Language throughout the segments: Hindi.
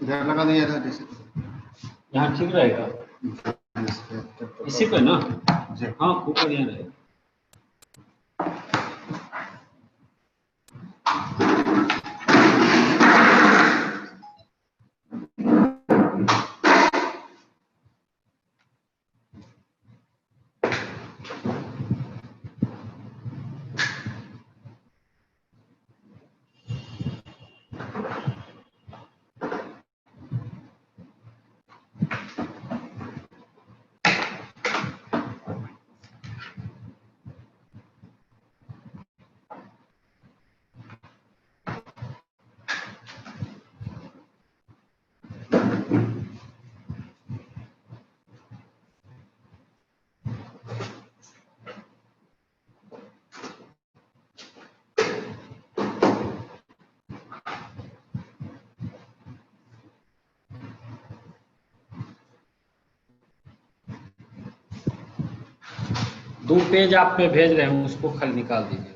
इधर लगा दिया था जैसे यहाँ ठीक रहेगा, इसी पे ना। हाँ खूब बढ़िया रहेगा। दो पेज आप पे भेज रहे हैं, उसको खाली निकाल दीजिए।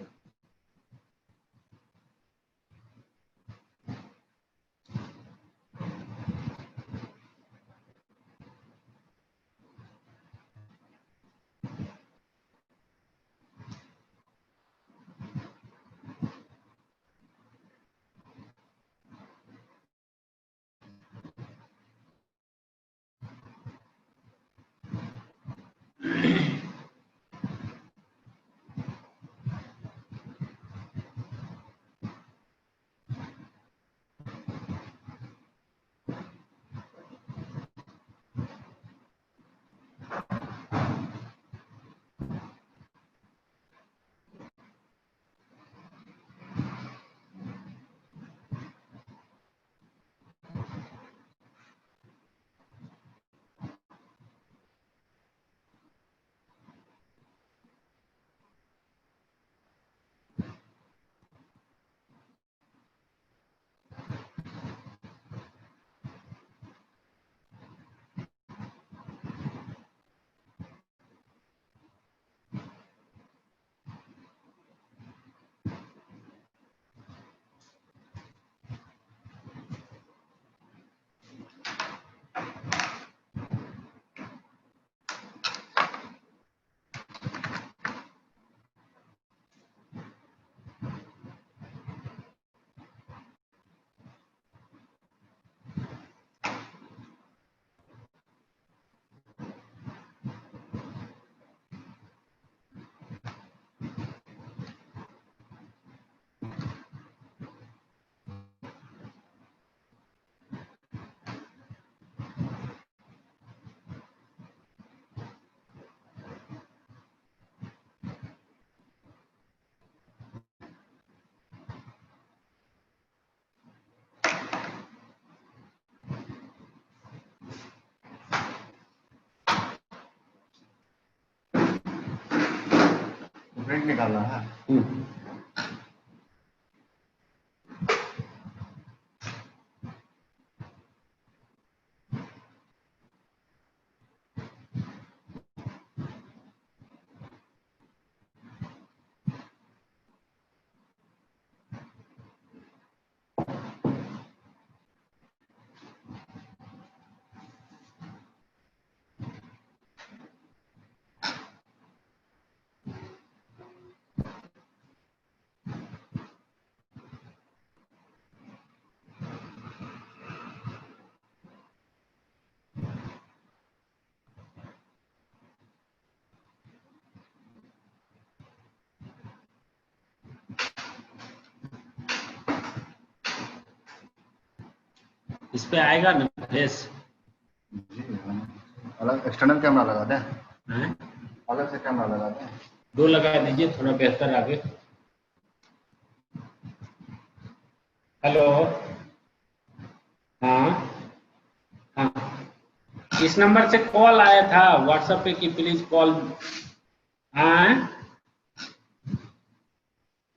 प्रिंट निकालना है। इस पे आएगा ना फेस? अलग एक्सटर्नल कैमरा लगाते हैं, हैं? अलग से कैमरा लगाते हैं। दो लगा दीजिए, थोड़ा बेहतर आगे। हेलो, हाँ हाँ, इस नंबर से कॉल आया था व्हाट्सएप पे कि प्लीज कॉल। हाँ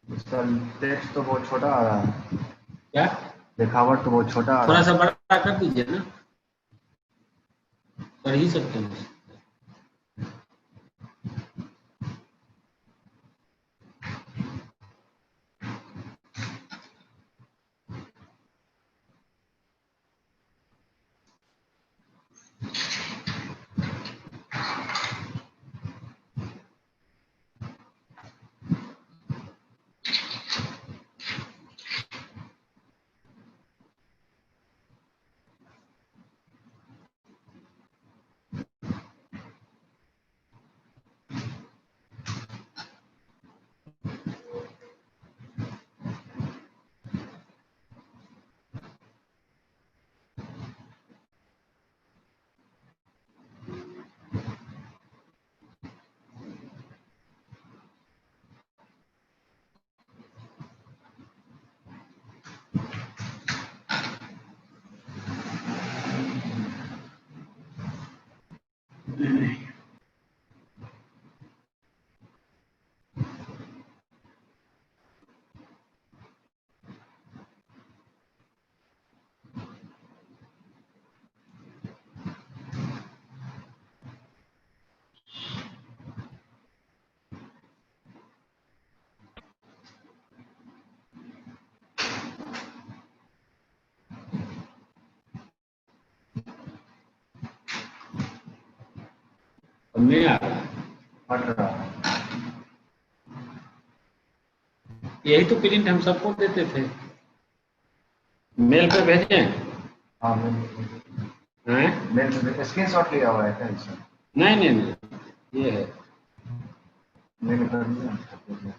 इसका टेक्स्ट तो बहुत छोटा आ रहा है। क्या? दिखावट तो बहुत छोटा आ रहा थोड़ा सा है। बड़ा कर दीजिए ना, कर ही सकते हैं। अब नहीं आ रहा है। फट रहा है। यही तो प्रिंट हम सबको देते थे, मेल पे भेजें। हाँ हैं? मैं स्क्रीन शॉट लिया हुआ है क्या इसमें? नहीं नहीं नहीं, ये है। मैंने कर लिया।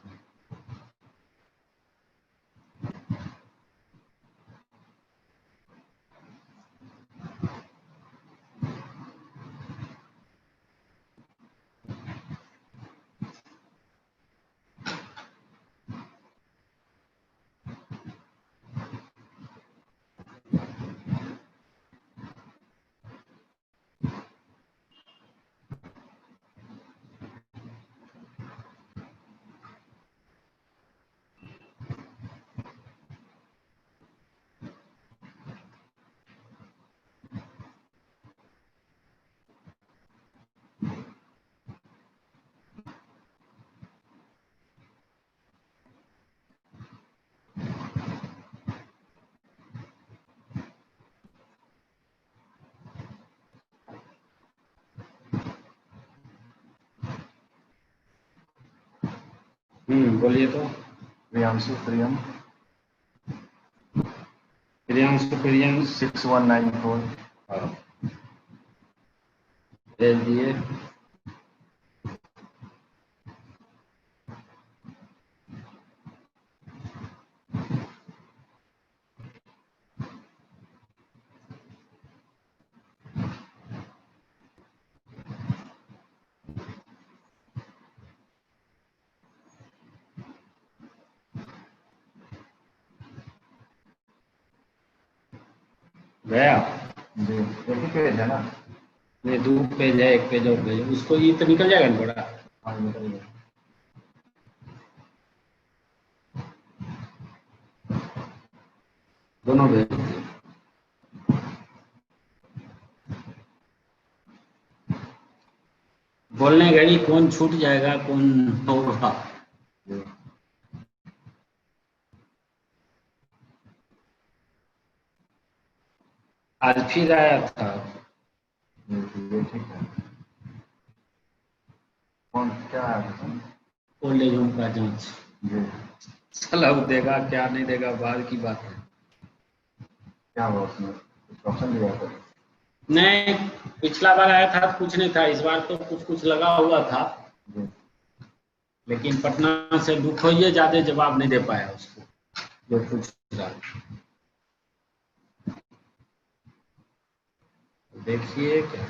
बोलिए तो। प्रियांशु प्रियम प्रियांशु प्रियांश 6194। भेज दिए। गया? जी एक ही पेज है ना? नहीं, 2 पेज है, 1 पेज और भेजो उसको, ये तो निकल जाएगा ना बड़ा। हाँ निकल गया। दोनों भेज दिए। बोलने घड़ी कौन छूट जाएगा कौन होगा। जी आज फिर आया था। ये ठीक है। कौन क्या है? ओल्ड एज होम का जांच। जी साला वो देगा क्या नहीं देगा बाद की बात है। क्या हुआ उसमें? कुछ ऑप्शन दिया था? नहीं, पिछला बार आया था तो कुछ नहीं था, इस बार तो कुछ कुछ लगा हुआ था, जी लेकिन पटना से दुखोइए ज्यादा जवाब नहीं दे पाया उसको जो पूछ रहा। देखिए क्या।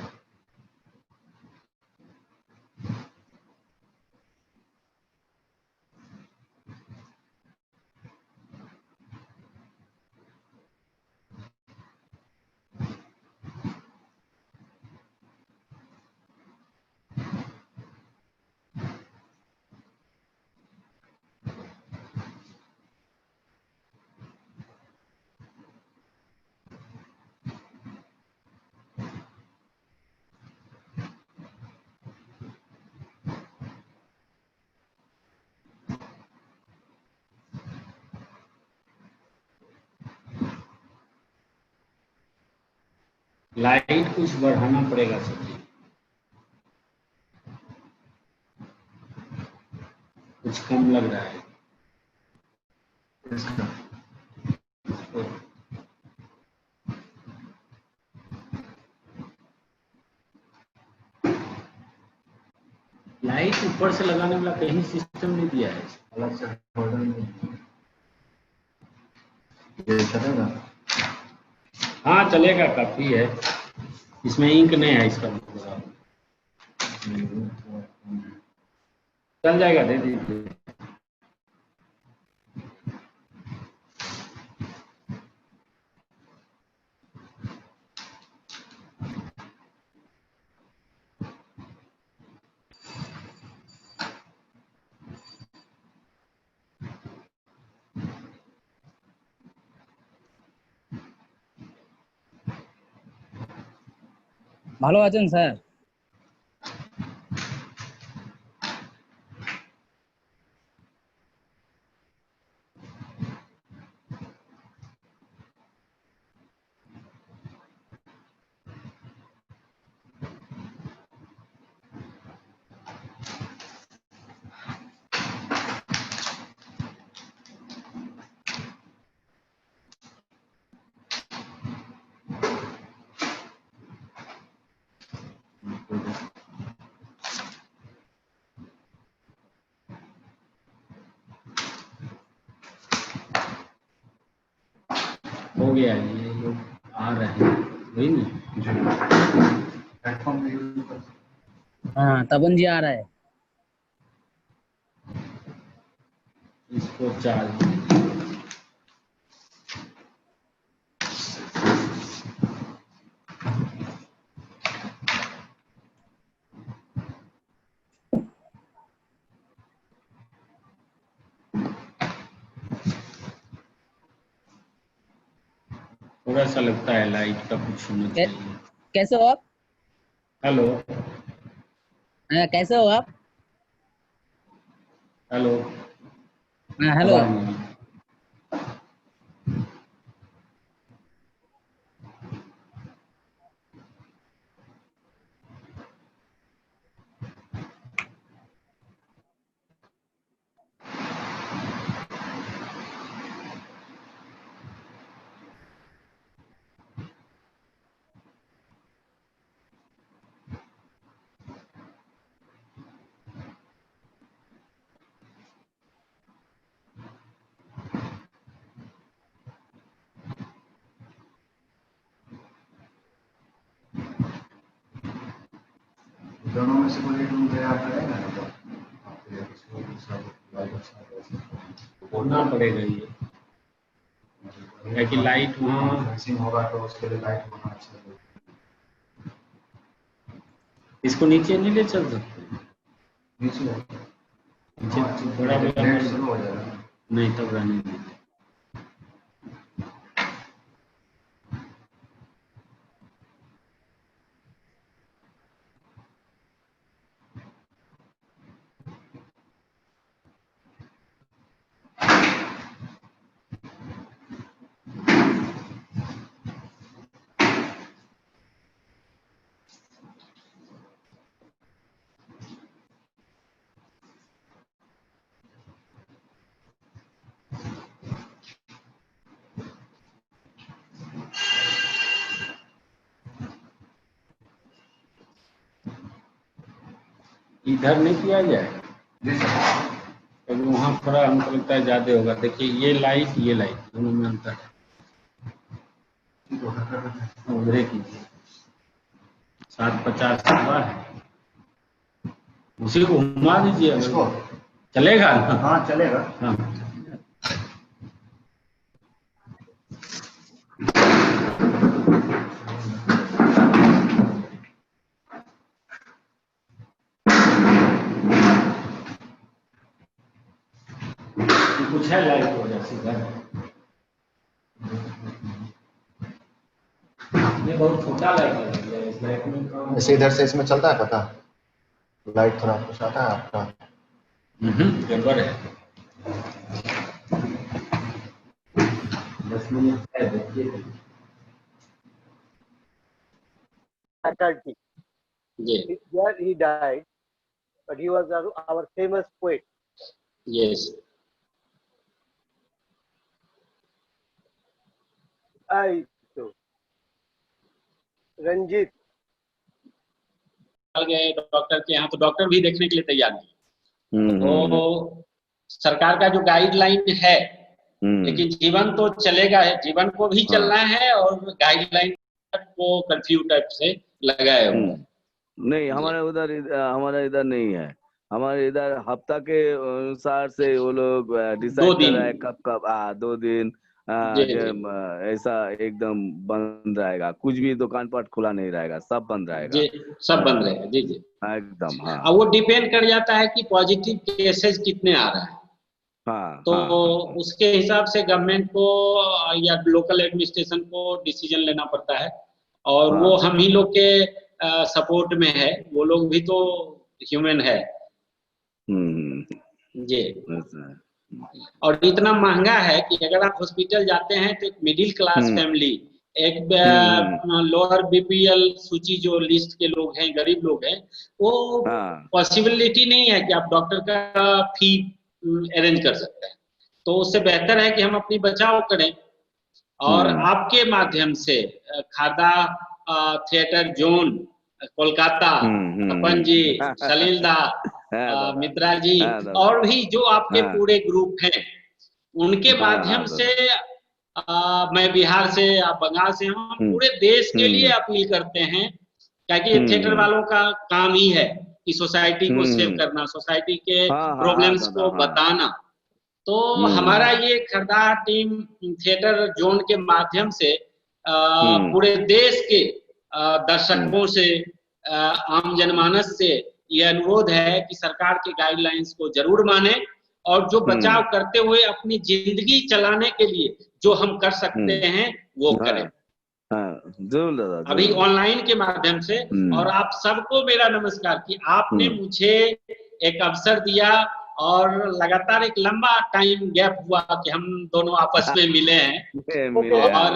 लाइट कुछ बढ़ाना पड़ेगा सब्जी, कुछ कम लग रहा है इसका इसको। लाइट ऊपर से लगाने वाला कहीं सिस्टम नहीं दिया है। अलग से होल्डर में ये चलेगा। हाँ चलेगा, काफी है, इसमें इंक नहीं है इसका मतलब। चल जाएगा, दे दीजिए। ভালো আছেন স্যার? हो गया, ये लोग आ रहे हैं, वही नहीं। प्लेटफॉर्म पे यूज कर सकते हाँ तपन जी आ रहा है। इसको चार्ज थोड़ा सा लगता है लाइट का कुछ होना कै- चाहिए। कैसे हो आप? हेलो हाँ, कैसे हो आप? हेलो, हाँ हेलो। आवाज नहीं। हैं। दोनों में से कोई एक रूम तैयार करेगा ना तो आपके इसको दूसरा लाइट अच्छा हो बोलना पड़ेगा ये, है कि लाइट वहाँ फेंसिंग होगा तो उसके लिए लाइट होना चाहिए। इसको नीचे नहीं ले चल सकते, नीचे नीचे बड़ा लेट बड़ा शुरू हो जाएगा। नहीं, तब रहने दीजिए। इधर नहीं किया जाए, जी सर। क्योंकि वहाँ थोड़ा हमको लगता है ज्यादा होगा। देखिए ये लाइट दोनों में अंतर है, उधरे कीजिए। 750 हुआ है, उसी को घुमा दीजिए अगर इसको चलेगा ना। हाँ चलेगा। हाँ कुछ है लाइट वजह से इधर, ये बहुत छोटा लाइट है, इस लाइट में काम ऐसे इधर से इसमें चलता है पता लाइट थोड़ा कुछ आता है आपका। गड़बड़ है। 10 मिनट है, देखिए Chatterjee. जी, There he died, but he was our famous poet. Yes. आई तो रंजीत, गए डॉक्टर के यहाँ तो डॉक्टर भी देखने के लिए तैयार नहीं। हम्म तो सरकार का जो गाइडलाइन है, लेकिन जीवन तो चलेगा है, जीवन को भी चलना है और गाइडलाइन को कर्फ्यू टाइप से लगाए हुए हैं। नहीं, हमारा इधर नहीं है। हमारे इधर हफ्ता के अनुसार से वो लोग डिसाइड कर रहा है कब 2 दिन ऐसा एकदम बंद रहेगा। कुछ भी दुकान पाट खुला नहीं रहेगा, सब बंद रहेगा। जी, सब बंद रहेगा। जी जी, एकदम। हाँ, अब वो डिपेंड कर जाता है कि पॉजिटिव केसेस कितने आ रहा है। हाँ, तो हाँ, उसके हिसाब से गवर्नमेंट को या लोकल एडमिनिस्ट्रेशन को डिसीजन लेना पड़ता है, और वो हम ही लोग के सपोर्ट में है। वो लोग भी तो ह्यूमन है। जी। और इतना महंगा है कि अगर आप हॉस्पिटल जाते हैं तो एक मिडिल क्लास फैमिली, एक लोअर बीपीएल सूची जो लिस्ट के लोग हैं, गरीब लोग हैं, वो पॉसिबिलिटी नहीं है कि आप डॉक्टर का फी अरेंज कर सकते हैं। तो उससे बेहतर है कि हम अपनी बचाव करें, और आपके माध्यम से खादा थिएटर जोन कोलकाता, अपन जी, सलील दा, मित्रा जी, और भी जो आपके पूरे ग्रुप हैं, उनके माध्यम से मैं बिहार से, आप बंगाल से, हम पूरे देश के लिए अपील करते हैं, क्योंकि थिएटर वालों का काम ही है कि सोसाइटी को सेव करना, सोसाइटी के प्रॉब्लम्स को बताना। तो हमारा ये खरदा टीम थिएटर जोन के माध्यम से पूरे देश के दर्शकों से, आम जनमानस से ये अनुरोध है कि सरकार के गाइडलाइंस को जरूर माने, और जो बचाव करते हुए अपनी जिंदगी चलाने के लिए जो हम कर सकते हैं वो करें। जरूर दादा, अभी ऑनलाइन के माध्यम से। और आप सबको मेरा नमस्कार कि आपने मुझे एक अवसर दिया, और लगातार एक लंबा टाइम गैप हुआ कि हम दोनों आपस में मिले हैं। और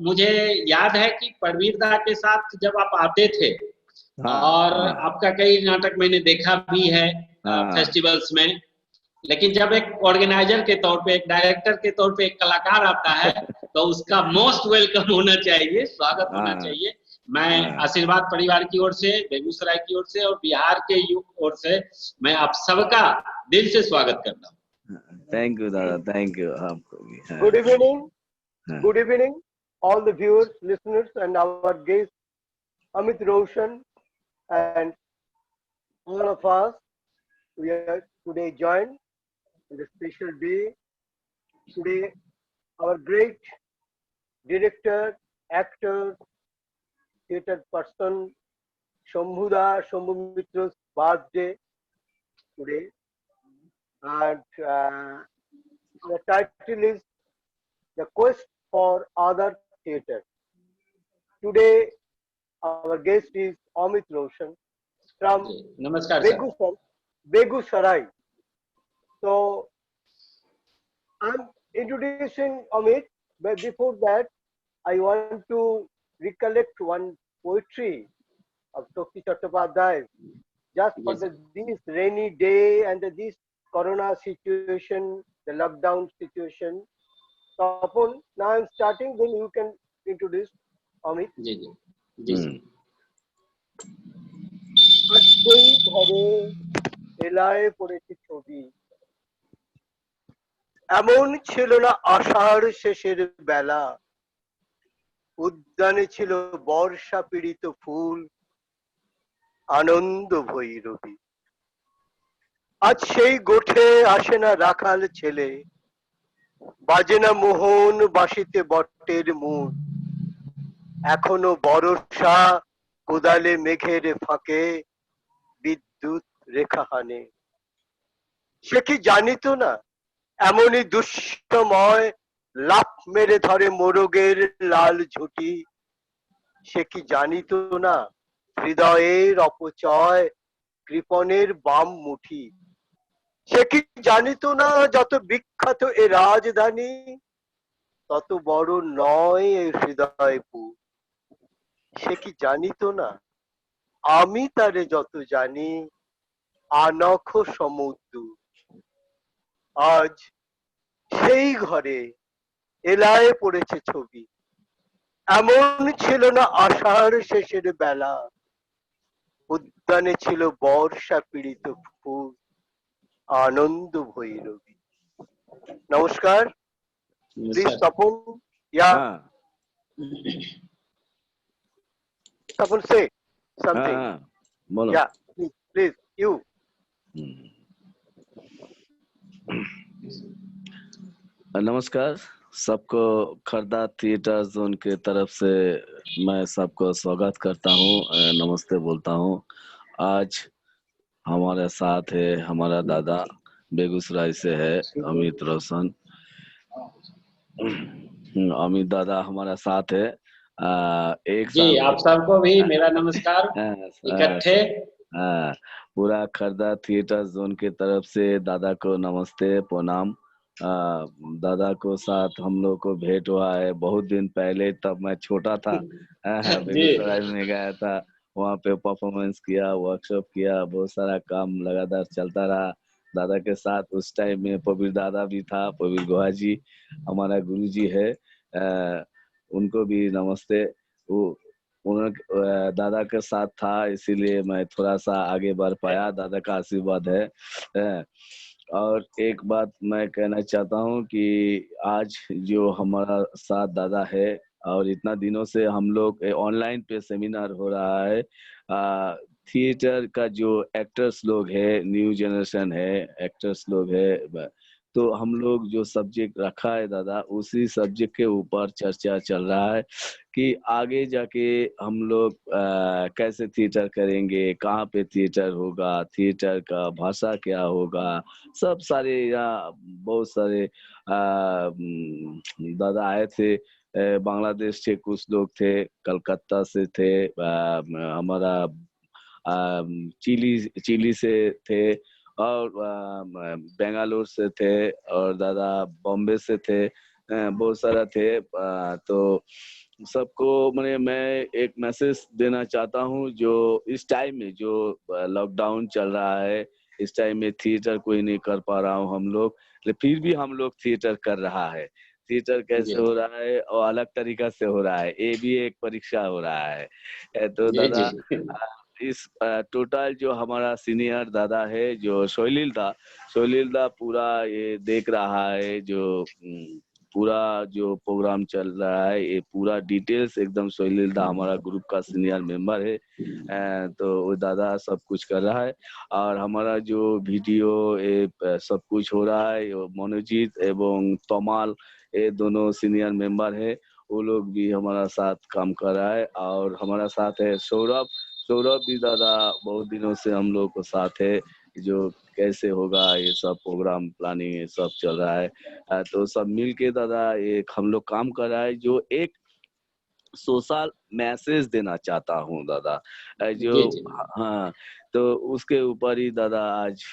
मुझे याद है कि परवीर दा के साथ जब आप आते थे, और आपका कई नाटक मैंने देखा भी है फेस्टिवल्स में, लेकिन जब एक ऑर्गेनाइजर के तौर पे, एक डायरेक्टर के तौर पे एक कलाकार आता है, तो उसका मोस्ट वेलकम होना चाहिए, स्वागत होना चाहिए। मैं आशीर्वाद परिवार की ओर से, बेगूसराय की ओर से और बिहार के ओर से मैं आप सबका दिल से स्वागत करता हूँ। थैंक यू दादा, थैंक यू आपको भी। Good evening, all the viewers, listeners, and our guest Amit Roshan, and all of us. We are today joined in the special day. Today, our great director, actor, theatre person, Shambhu Mitra's birthday today. And the title is The Quest for Other Theatre. Today, our guest is Amit Roshan from Namaskar, Begusarai. So, I'm introducing Amit, but before that, I want to recollect one poetry of Toki Chattopadhyay, just for this rainy day and this corona situation, the lockdown situation. So, upon now I'm starting, then you can introduce Amit. আজকেই ঘরে এলায় পড়েছি ছবি, এমন ছিল না আষাঢ় শেষের বেলা, উদ্যানে ছিল বর্ষা পীড়িত ফুল, আনন্দ ভৈরবী। আজ সেই গোঠে আসে না রাখাল ছেলে, বাজে না মোহন বাঁশিতে বটের মূল, এখনো বর্ষা কোদালে মেঘের ফাঁকে বিদ্যুৎ রেখা হানে। সে কি জানিত না এমনই দুঃসময় লাফ মেরে ধরে মোরগের লাল ঝুঁটি? সে কি জানিত না হৃদয়ের অপচয় কৃপণের বাম মুঠি? সে কি জানিত না যত বিখ্যাত এ রাজধানী, তত বড় নয় এ হৃদয়পুর? সে কি জানিত না আমি তারে যত জানি আনখ সমুদ্র। আজ সেই ঘরে এলায়ে পড়েছে ছবি। এমন ছিল না আষাঢ় শেষের বেলা, উদ্যানে ছিল বর্ষা পীড়িত ফুল, আনন্দ ভৈরবী। নমস্কার, প্লিজ सर তপন, ইয়া हाँ তপন সে हाँ something, हाँ बोलो। yeah, please you. नमस्कार सबको, खरदा थिएटर जोन के तरफ से मैं सबको स्वागत करता हूँ, नमस्ते बोलता हूँ। आज हमारे साथ है हमारा दादा, बेगूसराय से है, अमित रोशन। अमित दादा हमारा साथ है। एक जी, साल आप सबको भी मेरा नमस्कार इकट्ठे। पूरा खरदा थिएटर जोन के तरफ से दादा को नमस्ते प्रणाम। दादा को साथ हम लोग को भेंट हुआ है बहुत दिन पहले, तब मैं छोटा था। बेगूसराय में गया था, वहाँ पे परफॉर्मेंस किया, वर्कशॉप किया, बहुत सारा काम लगातार चलता रहा दादा के साथ। उस टाइम में पबीर दादा भी था, पबीर गुहा जी हमारा गुरु जी है, उनको भी नमस्ते। वो दादा के साथ था, इसीलिए मैं थोड़ा सा आगे बढ़ पाया, दादा का आशीर्वाद है। और एक बात मैं कहना चाहता हूँ कि आज जो हमारा साथ दादा है, और इतना दिनों से हम लोग ऑनलाइन पे सेमिनार हो रहा है, थिएटर का जो एक्टर्स लोग है, न्यू जनरेशन है, एक्टर्स लोग है, तो हम लोग जो सब्जेक्ट रखा है दादा, उसी सब्जेक्ट के ऊपर चर्चा चल रहा है कि आगे जाके हम लोग कैसे थिएटर करेंगे, कहाँ पे थिएटर होगा, थिएटर का भाषा क्या होगा, सब सारे यहाँ बहुत सारे दादा आए थे। बांग्लादेश से कुछ लोग थे, कलकत्ता से थे, हमारा चिली से थे, और बेंगालुरु से थे, और दादा बॉम्बे से थे, बहुत सारा थे। तो सबको मैं एक मैसेज देना चाहता हूँ, जो इस टाइम में जो लॉकडाउन चल रहा है, इस टाइम में थिएटर कोई नहीं कर पा रहा हूँ हम लोग, लेकिन फिर भी हम लोग थिएटर कर रहा है। थिएटर कैसे हो रहा है और अलग तरीका से हो रहा है, ये भी एक परीक्षा हो रहा है। तो दादा इस टोटल जो हमारा सीनियर दादा है, जो सोलिल दा पूरा ये देख रहा है, जो पूरा जो प्रोग्राम चल रहा है, ये पूरा डिटेल्स एकदम सोलिल दा हमारा ग्रुप का सीनियर मेंबर है, तो वो दादा सब कुछ कर रहा है। और हमारा जो वीडियो ये सब कुछ हो रहा है, मनोजीत एवं तमाल, ये दोनों सीनियर मेंबर है, वो लोग भी हमारा साथ काम कर रहा है। और हमारा साथ है सौरभ भी दादा बहुत दिनों से हम लोग को साथ है, जो कैसे होगा ये सब प्रोग्राम प्लानिंग ये सब चल रहा है। तो सब मिल के दादा एक हम लोग काम कर रहा है, जो एक सोशल मैसेज देना चाहता हूँ दादा, जो हाँ, तो उसके ऊपर ही दादा आज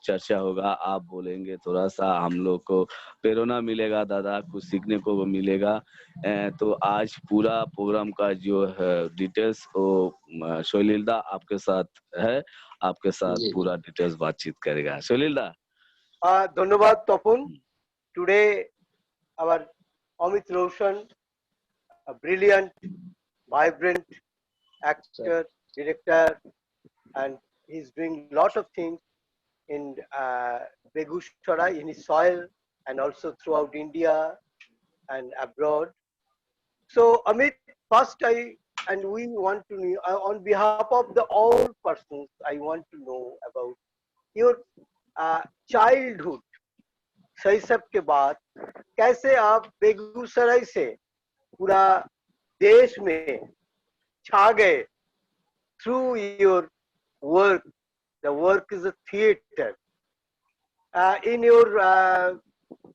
चर्चा होगा। आप बोलेंगे थोड़ा सा, हम लोग को प्रेरणा मिलेगा दादा, कुछ सीखने को मिलेगा। तो आज पूरा प्रोग्राम का जो है डिटेल्स वो सोलिल दा आपके साथ है, आपके साथ पूरा डिटेल्स बातचीत करेगा। सोलिल दा धन्यवाद तपन। Today our Amit Roshan, a brilliant, vibrant actor, director, and he's doing lot of things in Begusarai, in his soil, and also throughout India and abroad. So Amit, first we want to know, on behalf of the all persons, I want to know about your childhood, शैशव के बाद कैसे आप बेगूसराय से पूरा देश में छा गए through your work. The work is a theater. In your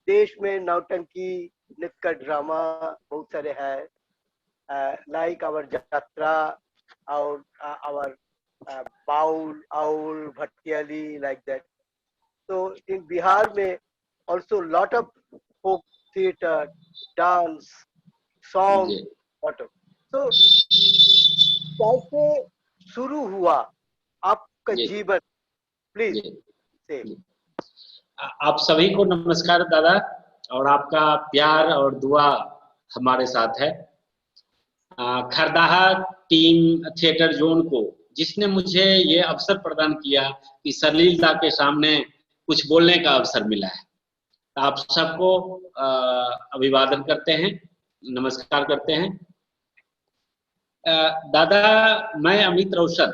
देश में नौटंकी, नृत्य, ड्रामा बहुत सारे हैं, like our jatra, our baul, aul, bhattiyali, like that. So in Bihar में also lot of folk theater, dance, song, lot of. So कैसे शुरू हुआ आपका जी। जीवन, प्लीज जी। से। आप सभी को नमस्कार दादा, और आपका प्यार और दुआ हमारे साथ है। खरदाहा टीम थिएटर जोन को जिसने मुझे ये अवसर प्रदान किया कि सलीलता के सामने कुछ बोलने का अवसर मिला है, आप सबको अभिवादन करते हैं, नमस्कार करते हैं। दादा, मैं अमित रोशन,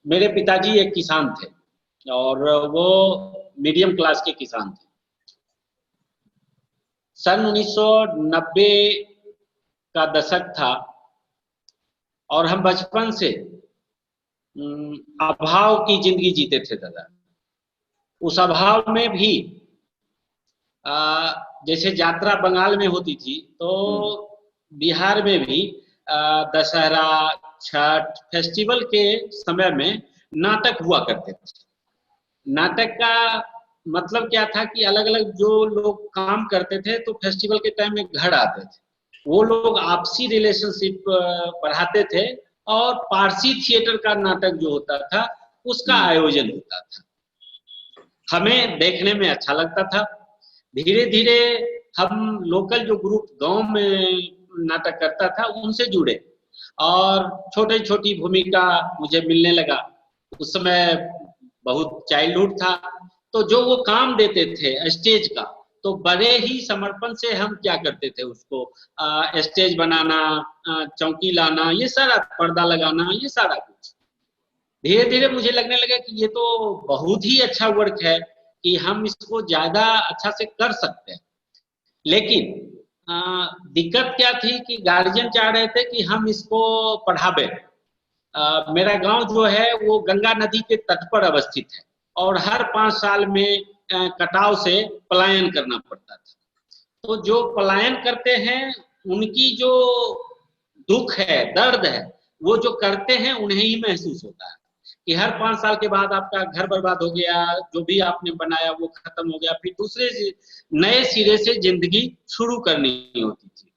मेरे पिताजी एक किसान थे और वो मीडियम क्लास के किसान थे। सन 1990 का दशक था और हम बचपन से अभाव की जिंदगी जीते थे दादा। उस अभाव में भी जैसे यात्रा बंगाल में होती थी तो बिहार में भी दशहरा, छठ फेस्टिवल के समय में नाटक हुआ करते थे। नाटक का मतलब क्या था कि अलग अलग जो लोग काम करते थे तो फेस्टिवल के टाइम में घर आते थे, वो लोग आपसी रिलेशनशिप बढ़ाते थे और पारसी थिएटर का नाटक जो होता था उसका आयोजन होता था। हमें देखने में अच्छा लगता था। धीरे धीरे हम लोकल जो ग्रुप गांव में नाटक करता था उनसे जुड़े और छोटी छोटी भूमिका मुझे मिलने लगा। उस समय बहुत चाइल्डहुड था, तो जो वो काम देते थे स्टेज का, तो बड़े ही समर्पण से हम क्या करते थे उसको स्टेज बनाना, चौकी लाना, ये सारा पर्दा लगाना, ये सारा कुछ। धीरे धीरे मुझे लगने लगा कि ये तो बहुत ही अच्छा वर्क है कि हम इसको ज्यादा अच्छा से कर सकते हैं। लेकिन दिक्कत क्या थी कि गार्जियन चाह रहे थे कि हम इसको पढ़ावे। मेरा गांव जो है वो गंगा नदी के तट पर अवस्थित है और हर 5 साल में कटाव से पलायन करना पड़ता था। तो जो पलायन करते हैं उनकी जो दुख है, दर्द है, वो जो करते हैं उन्हें ही महसूस होता है कि हर 5 साल के बाद आपका घर बर्बाद हो गया, जो भी आपने बनाया वो खत्म हो गया, फिर दूसरे नए सिरे से जिंदगी शुरू करनी होती थी।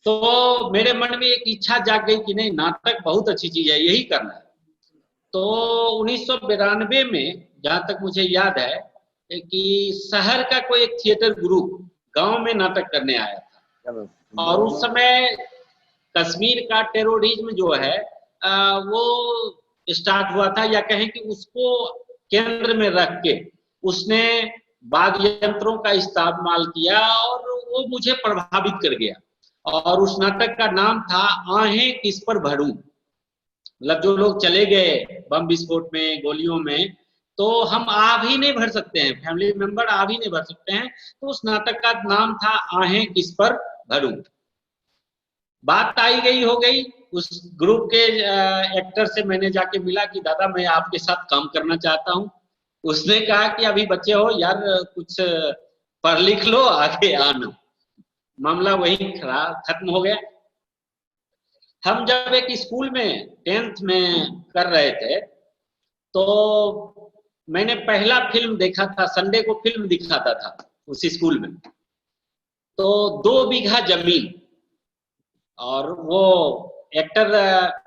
तो मेरे मन में एक इच्छा जाग गई कि नहीं, नाटक बहुत अच्छी चीज है, यही करना है। तो 1992 में जहां तक मुझे याद है कि शहर का कोई एक थिएटर ग्रुप गांव में नाटक करने आया था और उस समय कश्मीर का टेररिज्म जो है वो स्टार्ट हुआ था, या कहें कि उसको केंद्र में रख के उसने वाद्य यंत्रों का इस्तेमाल किया और वो मुझे प्रभावित कर गया। और उस नाटक का नाम था आहें किस पर भरूं। मतलब जो लोग चले गए बम विस्फोट में, गोलियों में, तो हम आग ही नहीं भर सकते हैं, फैमिली मेंबर आग ही नहीं भर सकते हैं। तो उस नाटक का नाम था आहें किस पर भरूं। बात आई गई हो गई, उस ग्रुप के एक्टर से मैंने जाके मिला कि दादा मैं आपके साथ काम करना चाहता हूँ। उसने कहा कि अभी बच्चे हो यार, कुछ पढ़ लिख लो, आगे आना। मामला वही खत्म हो गया। हम जब एक स्कूल में 10th में कर रहे थे तो मैंने पहला फिल्म देखा था, संडे को फिल्म दिखाता था उसी स्कूल में। तो 2 बीघा जमीन, और वो एक्टर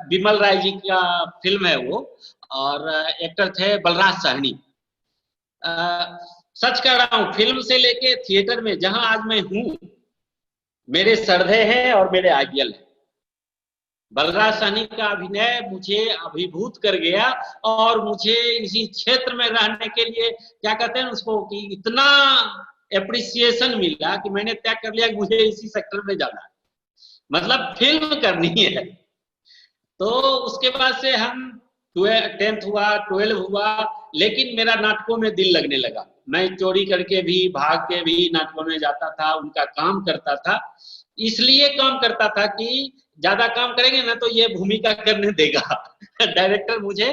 विमल राय जी का फिल्म है वो, और एक्टर थे बलराज साहनी। सच कह रहा हूँ, फिल्म से लेके थिएटर में जहां आज मैं हूँ, मेरे श्रद्धेय हैं और मेरे आइडियल हैं। बलराज साहनी का अभिनय मुझे अभिभूत कर गया और मुझे इसी क्षेत्र में रहने के लिए क्या कहते हैं उसको कि इतना एप्रिसिएशन मिला कि मैंने तय कर लिया कि मुझे इसी सेक्टर में जाना है, मतलब फिल्म करनी है। तो उसके बाद से हम 10th हुआ, 12 हुआ, लेकिन मेरा नाटकों में दिल लगने लगा। मैं चोरी करके भी, भाग के भी नाटकों में जाता था, उनका काम करता था। इसलिए काम करता था कि ज्यादा काम करेंगे ना तो ये भूमिका करने देगा डायरेक्टर मुझे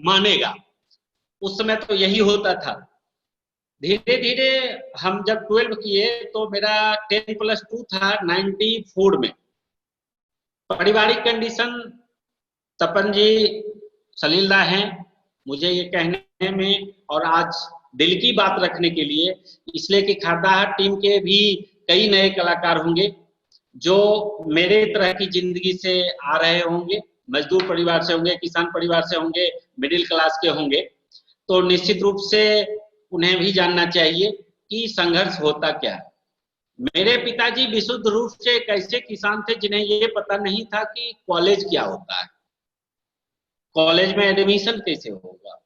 मानेगा। उस समय तो यही होता था। धीरे धीरे हम जब 12 किए तो मेरा 10+2 था 94 में। पारिवारिक कंडीशन, तपन जी सलीलदा हैं मुझे ये कहने में और आज दिल की बात रखने के लिए, इसलिए कि खरदाहा टीम के भी कई नए कलाकार होंगे जो मेरे तरह की जिंदगी से आ रहे होंगे, मजदूर परिवार से होंगे, किसान परिवार से होंगे, मिडिल क्लास के होंगे, तो निश्चित रूप से उन्हें भी जानना चाहिए कि संघर्ष होता क्या है। मेरे पिताजी विशुद्ध रूप से एक ऐसे किसान थे जिन्हें ये पता नहीं था कि कॉलेज क्या होता है, कॉलेज में एडमिशन कैसे होगा।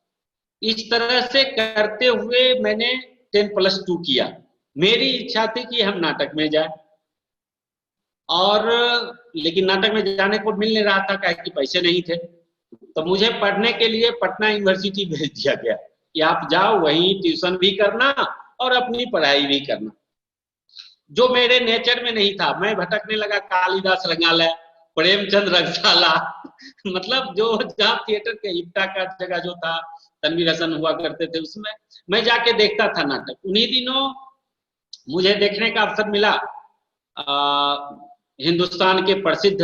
इस तरह से करते हुए मैंने 10+2 किया। मेरी इच्छा थी कि हम नाटक में जाए, और लेकिन नाटक में जाने को मिल नहीं रहा था, काहे कि पैसे नहीं थे। तो मुझे पढ़ने के लिए पटना यूनिवर्सिटी भेज दिया गया कि आप जाओ, वहीं ट्यूशन भी करना और अपनी पढ़ाई भी करना, जो मेरे नेचर में नहीं था। मैं भटकने लगा कालिदास रंगालय, प्रेमचंद रंगशाला मतलब जो जहाँ थिएटर के इफ्ता का जगह जो था, तनवीर हसन हुआ करते थे, उसमें मैं जाके देखता था नाटक। उन्हीं दिनों मुझे देखने का अवसर मिला हिंदुस्तान के प्रसिद्ध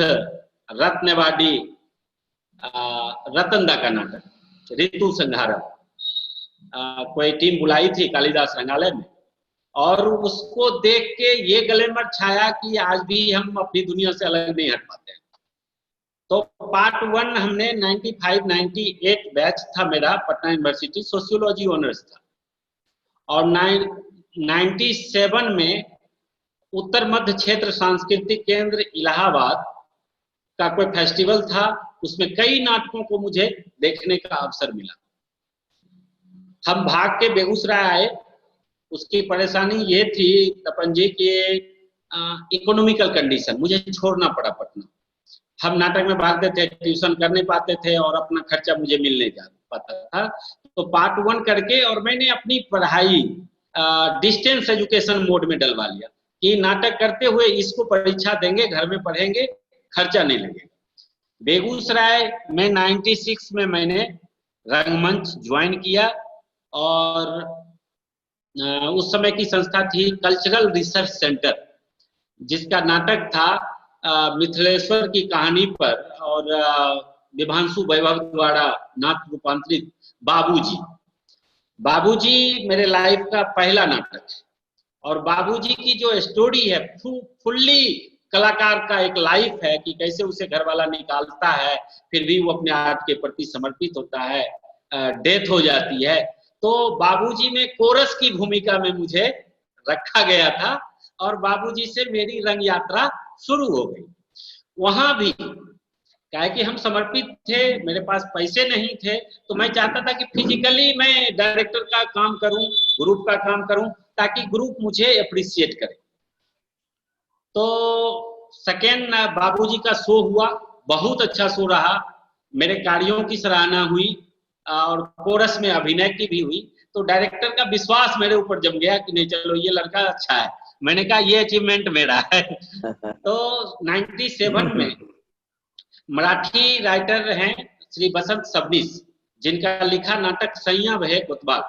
रत्नवादी रतन दा का नाटक ऋतु संहारम। कोई टीम बुलाई थी कालिदास रंगालय में, और उसको देख के ये ग्लैमर छाया कि आज भी हम अपनी दुनिया से अलग नहीं हट पाते हैं। तो पार्ट 1 हमने 95-98 बैच था मेरा, पटना यूनिवर्सिटी सोशियोलॉजी ऑनर्स था, और 97 में उत्तर मध्य क्षेत्र सांस्कृतिक केंद्र इलाहाबाद का कोई फेस्टिवल था, उसमें कई नाटकों को मुझे देखने का अवसर मिला। हम भाग के बेगूसराय आए। उसकी परेशानी ये थी तपन जी की इकोनॉमिकल कंडीशन, मुझे छोड़ना पड़ा पटना। हम नाटक में भागते थे, ट्यूशन कर नहीं पाते थे, और अपना खर्चा मुझे मिल नहीं जा पाता था। तो पार्ट 1 करके और मैंने अपनी पढ़ाई डिस्टेंस एजुकेशन मोड में डलवा लिया कि नाटक करते हुए इसको परीक्षा देंगे, घर में पढ़ेंगे, खर्चा नहीं लगेगा। बेगूसराय में 96 में मैंने रंगमंच ज्वाइन किया, और उस समय की संस्था थी कल्चरल रिसर्च सेंटर, जिसका नाटक था मिथिलेश्वर की कहानी पर, और विभांशु वैभव द्वारा नाट्य रूपांतरित बाबूजी। बाबूजी मेरे लाइफ का पहला नाटक है, और बाबूजी की जो स्टोरी है फुल्ली कलाकार का एक लाइफ है कि कैसे उसे घर वाला निकालता है, फिर भी वो अपने आर्ट के प्रति समर्पित होता है, डेथ हो जाती है। तो बाबूजी में कोरस की भूमिका में मुझे रखा गया था, और बाबूजी से मेरी रंग यात्रा शुरू हो गई। वहां भी काहे कि हम समर्पित थे, मेरे पास पैसे नहीं थे, तो मैं चाहता था कि फिजिकली मैं डायरेक्टर का काम करूं, ग्रुप का काम करूं, ताकि ग्रुप मुझे अप्रिशिएट करे। तो सेकेंड बाबूजी का शो हुआ, बहुत अच्छा शो रहा, मेरे कार्यों की सराहना हुई, और कोरस में अभिनय की भी हुई। तो डायरेक्टर का विश्वास मेरे ऊपर जम गया कि नहीं चलो ये लड़का अच्छा है। मैंने कहा ये अचीवमेंट मेरा है। तो 97 में मराठी राइटर हैं श्री बसंत सबनीस, जिनका लिखा नाटक सैया बहे कोतवाल,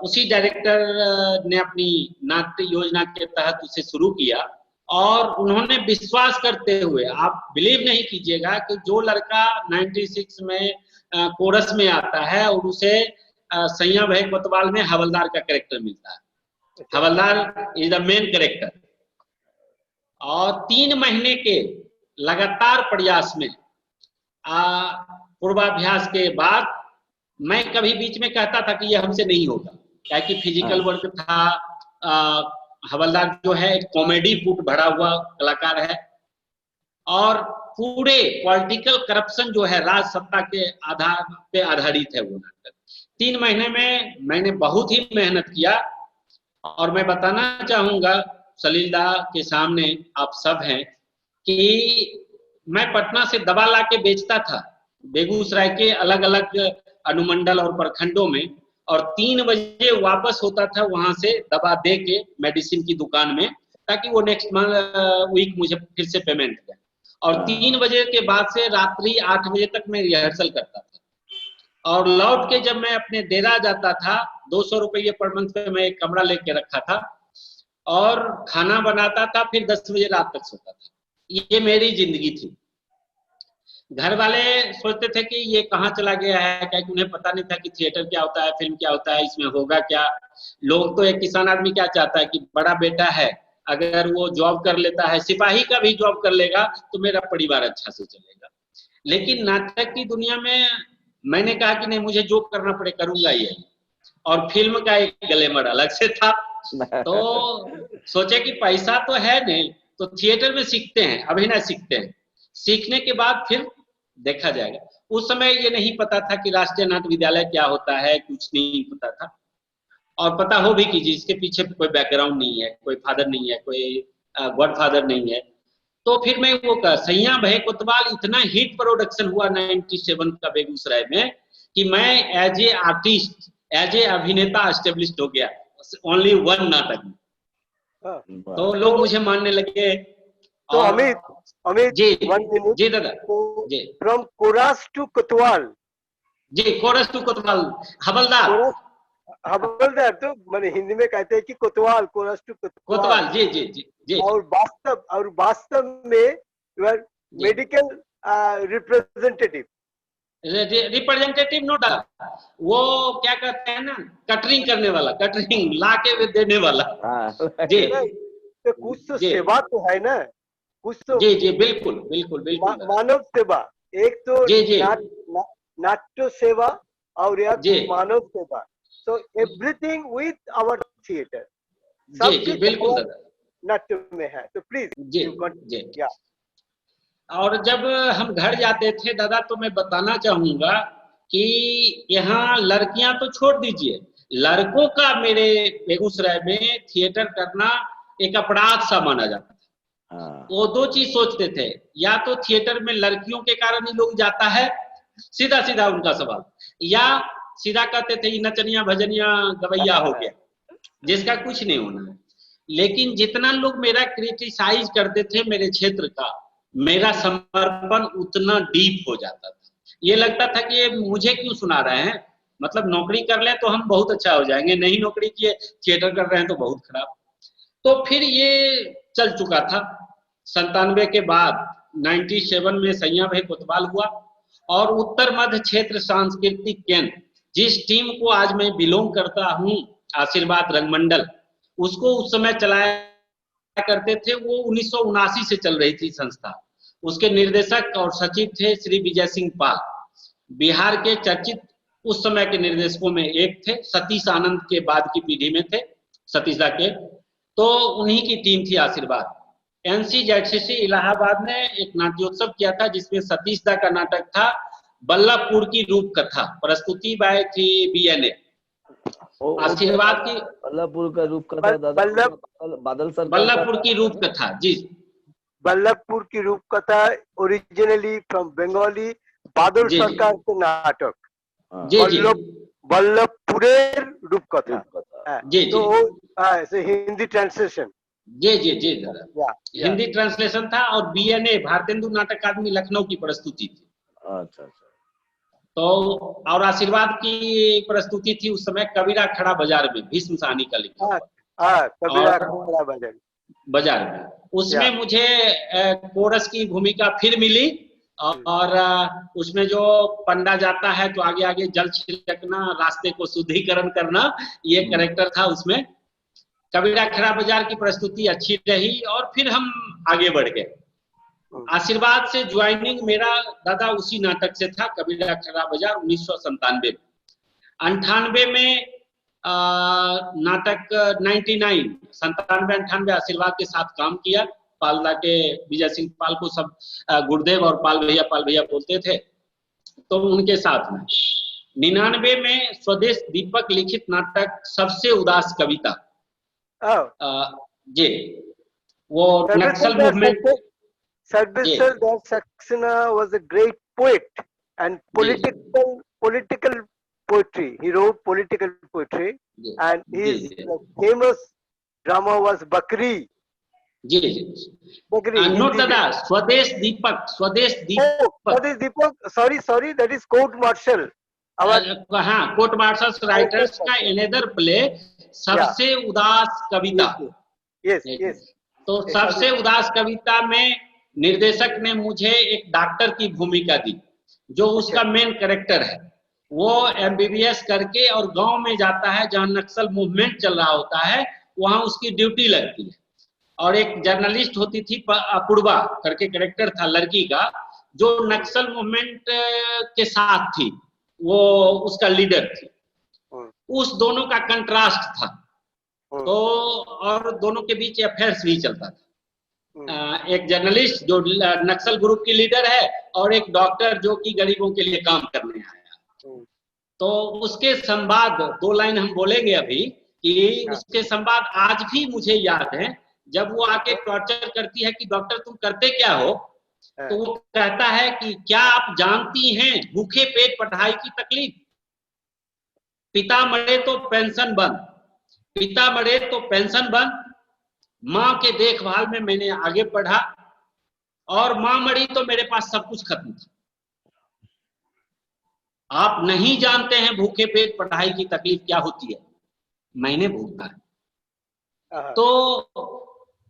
उसी डायरेक्टर ने अपनी नाट्य योजना के तहत उसे शुरू किया, और उन्होंने विश्वास करते हुए, आप बिलीव नहीं कीजिएगा कि जो लड़का 96 में कोरस में आता है और उसे सैया बहे कोतवाल में हवलदार का कैरेक्टर मिलता है, हवलदार इज द मेन कैरेक्टर, और 3 महीने के लगातार प्रयास में पूर्वाभ्यास के बाद मैं कभी बीच में कहता था कि ये हमसे नहीं होगा, क्या कि फिजिकल वर्क था। हवलदार जो है एक कॉमेडी फूट भरा हुआ कलाकार है, और पूरे पॉलिटिकल करप्शन जो है राज सत्ता के आधार पे आधारित है वो नाटक। 3 महीने में मैंने बहुत ही मेहनत किया, और मैं बताना चाहूंगा सलील दा के सामने, आप सब हैं, कि मैं पटना से दवा ला के बेचता था बेगूसराय के अलग अलग अनुमंडल और प्रखंडों में, और 3 बजे वापस होता था वहां से दवा दे के मेडिसिन की दुकान में, ताकि वो नेक्स्ट वीक मुझे फिर से पेमेंट दे। और 3 बजे के बाद से रात्रि 8 बजे तक मैं रिहर्सल करता था, और लौट के जब मैं अपने डेरा जाता था 200 रुपये पर मंथ पे मैं एक कमरा लेके रखा था, और खाना बनाता था, फिर 10 बजे रात तक सोता था। ये मेरी जिंदगी थी। घर वाले सोचते थे कि ये कहाँ चला गया है, क्या उन्हें पता नहीं था कि थिएटर क्या होता है, फिल्म क्या होता है, इसमें होगा क्या। लोग तो एक किसान आदमी क्या चाहता है कि बड़ा बेटा है, अगर वो जॉब कर लेता है, सिपाही का भी जॉब कर लेगा तो मेरा परिवार अच्छा से चलेगा। लेकिन नाटक की दुनिया में मैंने कहा कि नहीं, मुझे जो करना पड़े करूंगा ये। और फिल्म का एक ग्लैमर अलग से था। तो सोचे कि पैसा तो है नहीं, तो थिएटर में सीखते हैं, अभिनय सीखते हैं, सीखने के बाद फिर देखा जाएगा। उस समय ये नहीं पता था कि राष्ट्रीय नाट्य विद्यालय क्या होता है, कुछ नहीं पता था। और पता हो भी कि जिसके पीछे कोई बैकग्राउंड नहीं है, कोई फादर नहीं है, कोई गॉडफादर नहीं है। तो फिर मैं वो सैया भय कोतवाल इतना हिट प्रोडक्शन हुआ 97 का बेगूसराय में कि मैं as a artist, as a अभिनेता एस्टेब्लिश्ड हो गया ओनली वन नाटक में। तो लोग मुझे मानने लगे। तो अमित जी 1 minute. जी दादा जी। From कोरास to Kotwal. Ji, coarse to कोतवाल, हवलदार। हवलदार तो मैंने हिंदी में कहते हैं कि कोतवाल, कोरास टू कोतवाल। जी जी जी जी। और वास्तव में you are medical representative. Representative नो डाला, वो क्या कहते हैं ना, कटरिंग करने वाला, कटरिंग ला के देने वाला। जी तो कुछ तो सेवा तो है ना, कुछ तो। जी जी बिल्कुल बिल्कुल बिल्कुल। मानव सेवा, एक तो जी जी नाट्य सेवा और या जी मानव सेवा। So everything with our theatre, जी जी बिल्कुल दादा, नाट्य में है। तो प्लीज जी जी। और जब हम घर जाते थे दादा, तो मैं बताना चाहूंगा कि यहाँ लड़कियां तो छोड़ दीजिए, लड़कों का मेरे बेगूसराय में थिएटर करना एक अपराध सा माना जाता था। वो दो चीज सोचते थे, या तो थिएटर में लड़कियों के कारण ही लोग जाता है, सीधा सीधा उनका सवाल, या सीधा कहते थे नचनिया भजनिया गवैया हो गया, जिसका कुछ नहीं होना है। लेकिन जितना लोग मेरा क्रिटिसाइज करते थे मेरे क्षेत्र का, मेरा समर्पण उतना डीप हो जाता था। ये लगता था कि ये मुझे क्यों सुना रहे हैं, मतलब नौकरी कर ले तो हम बहुत अच्छा हो जाएंगे, नहीं नौकरी किए थिएटर कर रहे हैं तो बहुत खराब। तो फिर ये चल चुका था। 97 के बाद 97 में सैया भाई कोतवाल हुआ, और उत्तर मध्य क्षेत्र सांस्कृतिक केंद्र, जिस टीम को आज मैं बिलोंग करता हूँ, आशीर्वाद रंगमंडल, उसको उस समय चलाया करते थे। वो 1979 से चल रही थी संस्था। उसके निर्देशक और सचिव थे श्री विजय सिंह पाल, बिहार के चर्चित उस समय के निर्देशकों में एक थे। सतीश आनंद के बाद की पीढ़ी में थे सतीश दा के, तो उन्हीं की टीम थी आशीर्वाद। NCZCC इलाहाबाद ने एक नाट्योत्सव किया था, जिसमें सतीश दा का नाटक था बल्लभपुर की रूप कथा, प्रस्तुति बाय थी BNA। आशीर्वाद की बल्लभपुर का रूप कथा दादा, बादल सर, बल्लभपुर की रूप कथा। जी, बल्लभपुर की रूप कथा ओरिजिनली फ्रॉम बंगाली, बादल सरकार के नाटक। जी जी, बल्लभपुरेर रूप कथा। जी तो ऐसे हिंदी ट्रांसलेशन। जी जी जी दादा, हिंदी ट्रांसलेशन था। और BNA भारतेंदु नाटक अकादमी लखनऊ की प्रस्तुति थी। अच्छा अच्छा। तो और आशीर्वाद की प्रस्तुति थी उस समय कबीरा खड़ा बाजार में, भीष्म साहनी का लिखा। कबीरा खड़ा बाजार में, उसमें मुझे कोरस की भूमिका फिर मिली। और उसमें जो पंडा जाता है तो आगे आगे जल छिड़कना, रास्ते को शुद्धिकरण करना, ये कैरेक्टर था उसमें। कबीरा खड़ा बाजार की प्रस्तुति अच्छी रही, और फिर हम आगे बढ़ गए। आशीर्वाद से ज्वाइनिंग मेरा दादा उसी नाटक से था, कबीरा खड़ा बाजार 1997 में। 98 में नाटक 99, 97-98 आशीर्वाद के साथ काम किया। पालदा के विजय सिंह पाल को सब गुरुदेव और पाल भैया बोलते थे, तो उनके साथ में 99 में स्वदेश दीपक लिखित नाटक सबसे उदास कविता। जी, वो नक्सल movement. Sarveshwar Saxena was a great poet and political poetry. He wrote political poetry, and his famous drama was Bakri. जी जी, नोट दादा, Swadesh Deepak, Swadesh Deepak, sorry, that is court martial. हाँ, कोर्ट मार्शल्स राइटर्स का अनदर प्ले, सबसे उदास कविता। यस। तो सबसे उदास कविता में निर्देशक ने मुझे एक डॉक्टर की भूमिका दी, जो उसका मेन कैरेक्टर है। वो MBBS करके और गांव में जाता है जहां नक्सल मूवमेंट चल रहा होता है, वहां उसकी ड्यूटी लगती है। और एक जर्नलिस्ट होती थी, अपूर्वा करके कैरेक्टर था लड़की का, जो नक्सल मूवमेंट के साथ थी, वो उसका लीडर थी, उस दोनों का कंट्रास्ट था। तो और दोनों के बीच अफेयर्स भी चलता था। एक जर्नलिस्ट जो नक्सल ग्रुप की लीडर है और एक डॉक्टर जो कि गरीबों के लिए काम करने आया। तो उसके संवाद, 2 लाइन हम बोलेंगे अभी कि उसके संवाद आज भी मुझे याद है। जब वो आके टॉर्चर करती है कि डॉक्टर तुम करते क्या हो, तो वो कहता है कि क्या आप जानती हैं भूखे पेट पढ़ाई की तकलीफ, पिता मरे तो पेंशन बंद, पिता मरे तो पेंशन बंद, माँ के देखभाल में मैंने आगे पढ़ा और माँ मरी तो मेरे पास सब कुछ खत्म था। आप नहीं जानते हैं भूखे पेट पढ़ाई की तकलीफ क्या होती है, मैंने भोगा है। तो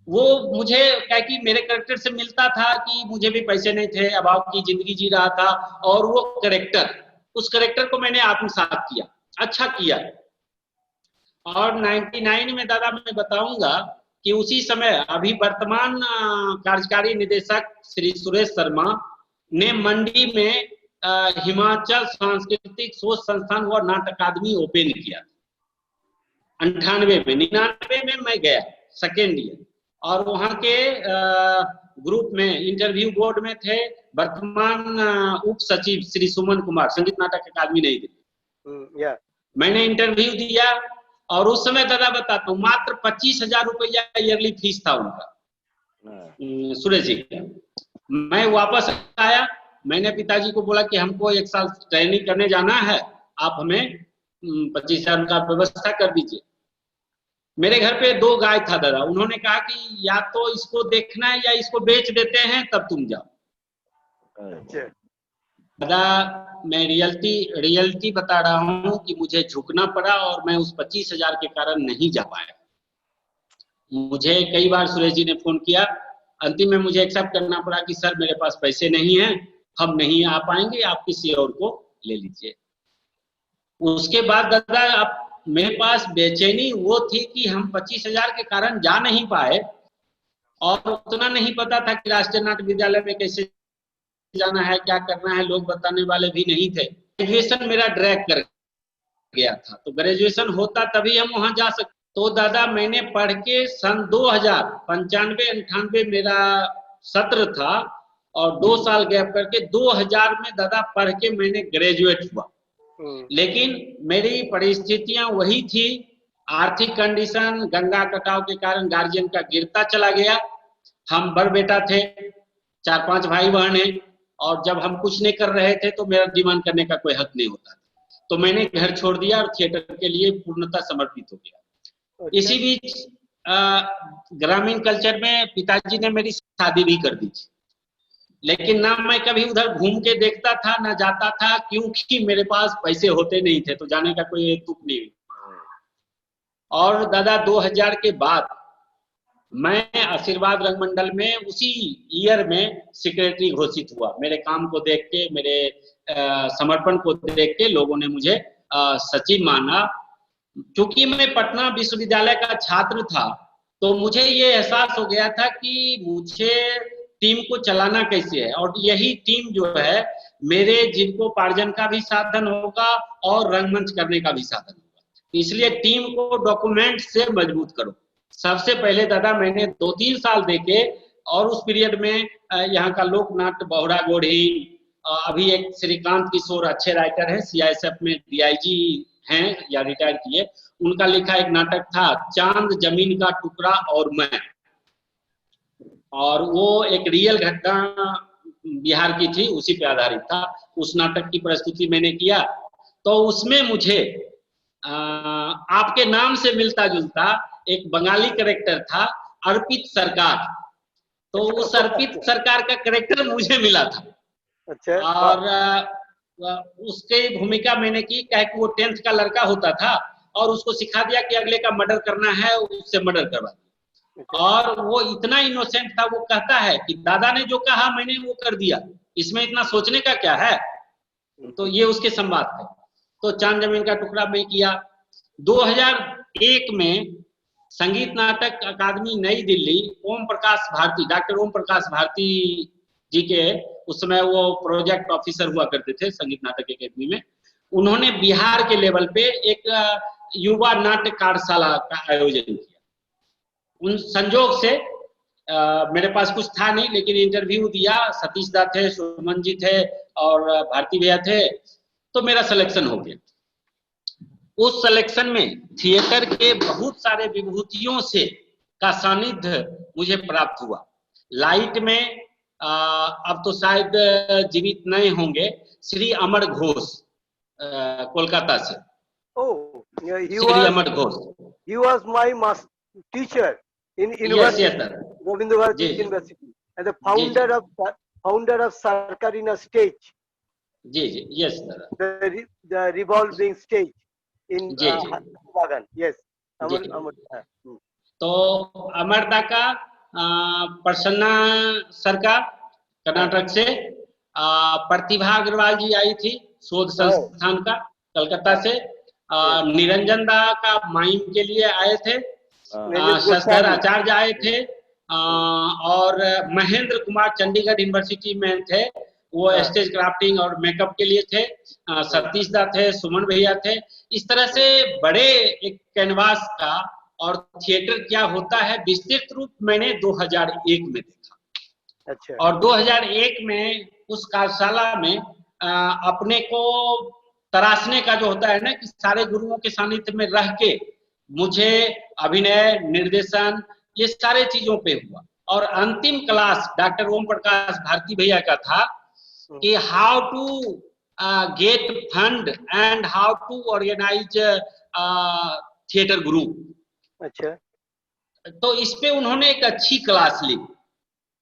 वो मुझे क्या कि मेरे कैरेक्टर से मिलता था कि मुझे भी पैसे नहीं थे, अभाव की जिंदगी जी रहा था, और वो कैरेक्टर, उस कैरेक्टर को मैंने आत्मसात किया, अच्छा किया। और 99 में दादा मैं बताऊंगा कि उसी समय अभी वर्तमान कार्यकारी निदेशक श्री सुरेश शर्मा ने मंडी में हिमाचल सांस्कृतिक शोध संस्थान व नाटक अकादमी ओपन किया 98 में। 99 में मैं गया सेकेंड ईयर, और वहां के ग्रुप में इंटरव्यू बोर्ड में थे वर्तमान उप सचिव श्री सुमन कुमार, संगीत नाटक अकादमी नई दिल्ली। मैंने इंटरव्यू दिया और उस समय दादा बताता हूँ मात्र 25,000 रुपया ईयरली फीस था उनका, सुरेश जी का। मैं वापस आया, मैंने पिताजी को बोला कि हमको 1 साल ट्रेनिंग करने जाना है, आप हमें 25,000 का व्यवस्था कर दीजिए। मेरे घर पे 2 गाय था दादा, उन्होंने कहा कि या तो इसको देखना है या इसको बेच देते हैं तब तुम जाओ। दादा मैं रियलिटी बता रहा हूँ कि मुझे झुकना पड़ा और मैं उस 25,000 के कारण नहीं जा पाया। मुझे कई बार सुरेश जी ने फोन किया, अंतिम में मुझे एक्सेप्ट करना पड़ा कि सर मेरे पास पैसे नहीं हैं, हम नहीं आ पाएंगे, आप किसी और को ले लीजिए। उसके बाद दादा आप मेरे पास बेचैनी वो थी कि हम 25,000 के कारण जा नहीं पाए, और उतना नहीं पता था कि राष्ट्रीय नाट्य विद्यालय में कैसे जाना है, क्या करना है, लोग बताने वाले भी नहीं थे। ग्रेजुएशन मेरा ड्रैग कर गया था, तो ग्रेजुएशन होता तभी हम वहां जा सकते। तो दादा मैंने पढ़ के सन 2000 95-98 मेरा सत्र था, और 2 साल गैप करके 2000 में दादा पढ़ के मैंने ग्रेजुएट हुआ। लेकिन मेरी परिस्थितियां वही थी, आर्थिक कंडीशन गंगा कटाव के कारण गार्जियन का गिरता चला गया। हम बड़ बेटा थे, 4-5 भाई बहन हैं, और जब हम कुछ नहीं कर रहे थे तो मेरा डिमांड करने का कोई हक नहीं होता था। तो मैंने घर छोड़ दिया और थिएटर के लिए पूर्णतः समर्पित हो गया। इसी बीच ग्रामीण कल्चर में पिताजी ने मेरी शादी भी कर दी थी, लेकिन ना मैं कभी उधर घूम के देखता था ना जाता था, क्योंकि मेरे पास पैसे होते नहीं थे, तो जाने का कोई तुक नहीं। और दादा 2000 के बाद मैं आशीर्वाद रंगमंडल में उसी ईयर में सेक्रेटरी घोषित हुआ। मेरे काम को देख के, मेरे समर्पण को देख के लोगों ने मुझे सचिव माना। क्योंकि मैं पटना विश्वविद्यालय का छात्र था, तो मुझे ये एहसास हो गया था कि मुझे टीम को चलाना कैसे है, और यही टीम जो है मेरे जीविकोपार्जन का भी साधन होगा और रंगमंच करने का भी साधन होगा। इसलिए टीम को डॉक्यूमेंट से मजबूत करो। सबसे पहले दादा मैंने 2-3 साल देखे, और उस पीरियड में यहाँ का लोक नाट्य बहुरा गोढ़ी, अभी एक श्रीकांत किशोर अच्छे राइटर हैं, CISF में DIG हैं या रिटायर किए, उनका लिखा एक नाटक था चांद जमीन का टुकड़ा और मैं, और वो एक रियल घटना बिहार की थी, उसी पे आधारित था। उस नाटक की प्रस्तुति मैंने किया, तो उसमें मुझे आपके नाम से मिलता जुलता एक बंगाली कैरेक्टर था, अर्पित सरकार। तो उस अर्पित सरकार का कैरेक्टर मुझे मिला था। अच्छा। और उसकी भूमिका मैंने की, क्या कि वो 10th का लड़का होता था और उसको सिखा दिया कि अगले का मर्डर करना है, उससे मर्डर करवा दिया। और वो इतना इनोसेंट था, वो कहता है कि दादा ने जो कहा मैंने वो कर दिया, इसमें इतना सोचने का क्या है। तो ये उसके संवाद थे। तो चांद जमीन का टुकड़ा मैं किया। 2001 में संगीत नाटक अकादमी नई दिल्ली ओम प्रकाश भारती, डॉक्टर ओम प्रकाश भारती जी के उस समय वो प्रोजेक्ट ऑफिसर हुआ करते थे संगीत नाटक अकेडमी में। उन्होंने बिहार के लेवल पे एक युवा नाट्य कार्यशाला का आयोजन किया। उन संजोग से मेरे पास कुछ था नहीं, लेकिन इंटरव्यू दिया, सतीश दा थे, सुमन जी थे और भारती भैया थे, तो मेरा सिलेक्शन हो गया। उस सिलेक्शन में थिएटर के बहुत सारे विभूतियों से का सानिध्य मुझे प्राप्त हुआ। लाइट में अब तो शायद जीवित नहीं होंगे, श्री अमर घोष कोलकाता से। Oh, yeah, Shri Amar Ghosh, he was my teacher in yes, university, yes, sir. Govind Bharati ji, University, and the ji, founder of Sarkarina stage, ji, ji, yes, sir. the revolving stage in ji, ji, Bagan. Yes, जी। तो अमरदा का प्रसन्ना सर का कर्नाटक से, प्रतिभा अग्रवाल जी आई थी शोध संस्थान का कलकत्ता से, निरंजन दा का माइम के लिए आए थे, शशधर आचार्य आए थे, और महेंद्र कुमार चंडीगढ़ यूनिवर्सिटी में थे, वो स्टेज क्राफ्टिंग और मेकअप के लिए थे, सतीश दा थे, सुमन भैया थे। इस तरह से बड़े एक कैनवास का और थिएटर क्या होता है विस्तृत रूप मैंने 2001 में देखा। अच्छा। और 2001 में उस कार्यशाला में अपने को तराशने का जो होता है ना, कि सारे गुरुओं के सानिध्य में रह के मुझे अभिनय, निर्देशन, ये सारे चीजों पे हुआ। और अंतिम क्लास डॉक्टर ओम प्रकाश भारती भैया का था कि how to get fund and how to organize theatre group. अच्छा। तो इस पे उन्होंने एक अच्छी क्लास ली।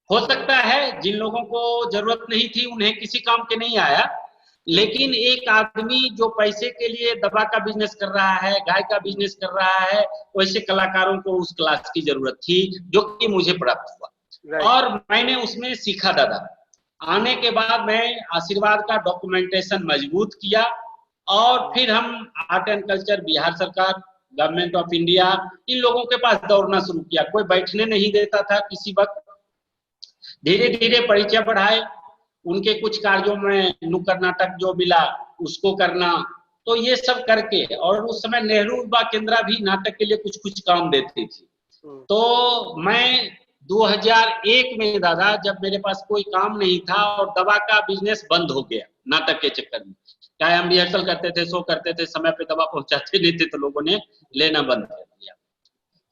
हो सकता है जिन लोगों को जरूरत नहीं थी उन्हें किसी काम के नहीं आया, लेकिन एक आदमी जो पैसे के लिए दवा का बिजनेस कर रहा है, गाय का बिजनेस कर रहा है, वैसे कलाकारों को उस क्लास की जरूरत थी, जो कि मुझे प्राप्त हुआ। और मैंने उसमें सीखा दादा। आने के बाद मैं आशीर्वाद का डॉक्यूमेंटेशन मजबूत किया, और फिर हम आर्ट एंड कल्चर, बिहार सरकार, गवर्नमेंट ऑफ इंडिया, इन लोगों के पास दौड़ना शुरू किया। कोई बैठने नहीं देता था किसी वक्त। धीरे धीरे परिचय बढ़ाए, उनके कुछ कार्यों में नुक्कड़ नाटक जो मिला उसको करना, तो ये सब करके। और उस समय नेहरू युवा केंद्र भी नाटक के लिए कुछ कुछ काम देती थी। तो मैं 2001 में दादा, जब मेरे पास कोई काम नहीं था और दवा का बिजनेस बंद हो गया नाटक के चक्कर में, चाहे हम रिहर्सल करते थे, शो करते थे, समय पे दवा पहुंचाते नहीं थे, तो लोगों ने लेना बंद कर दिया।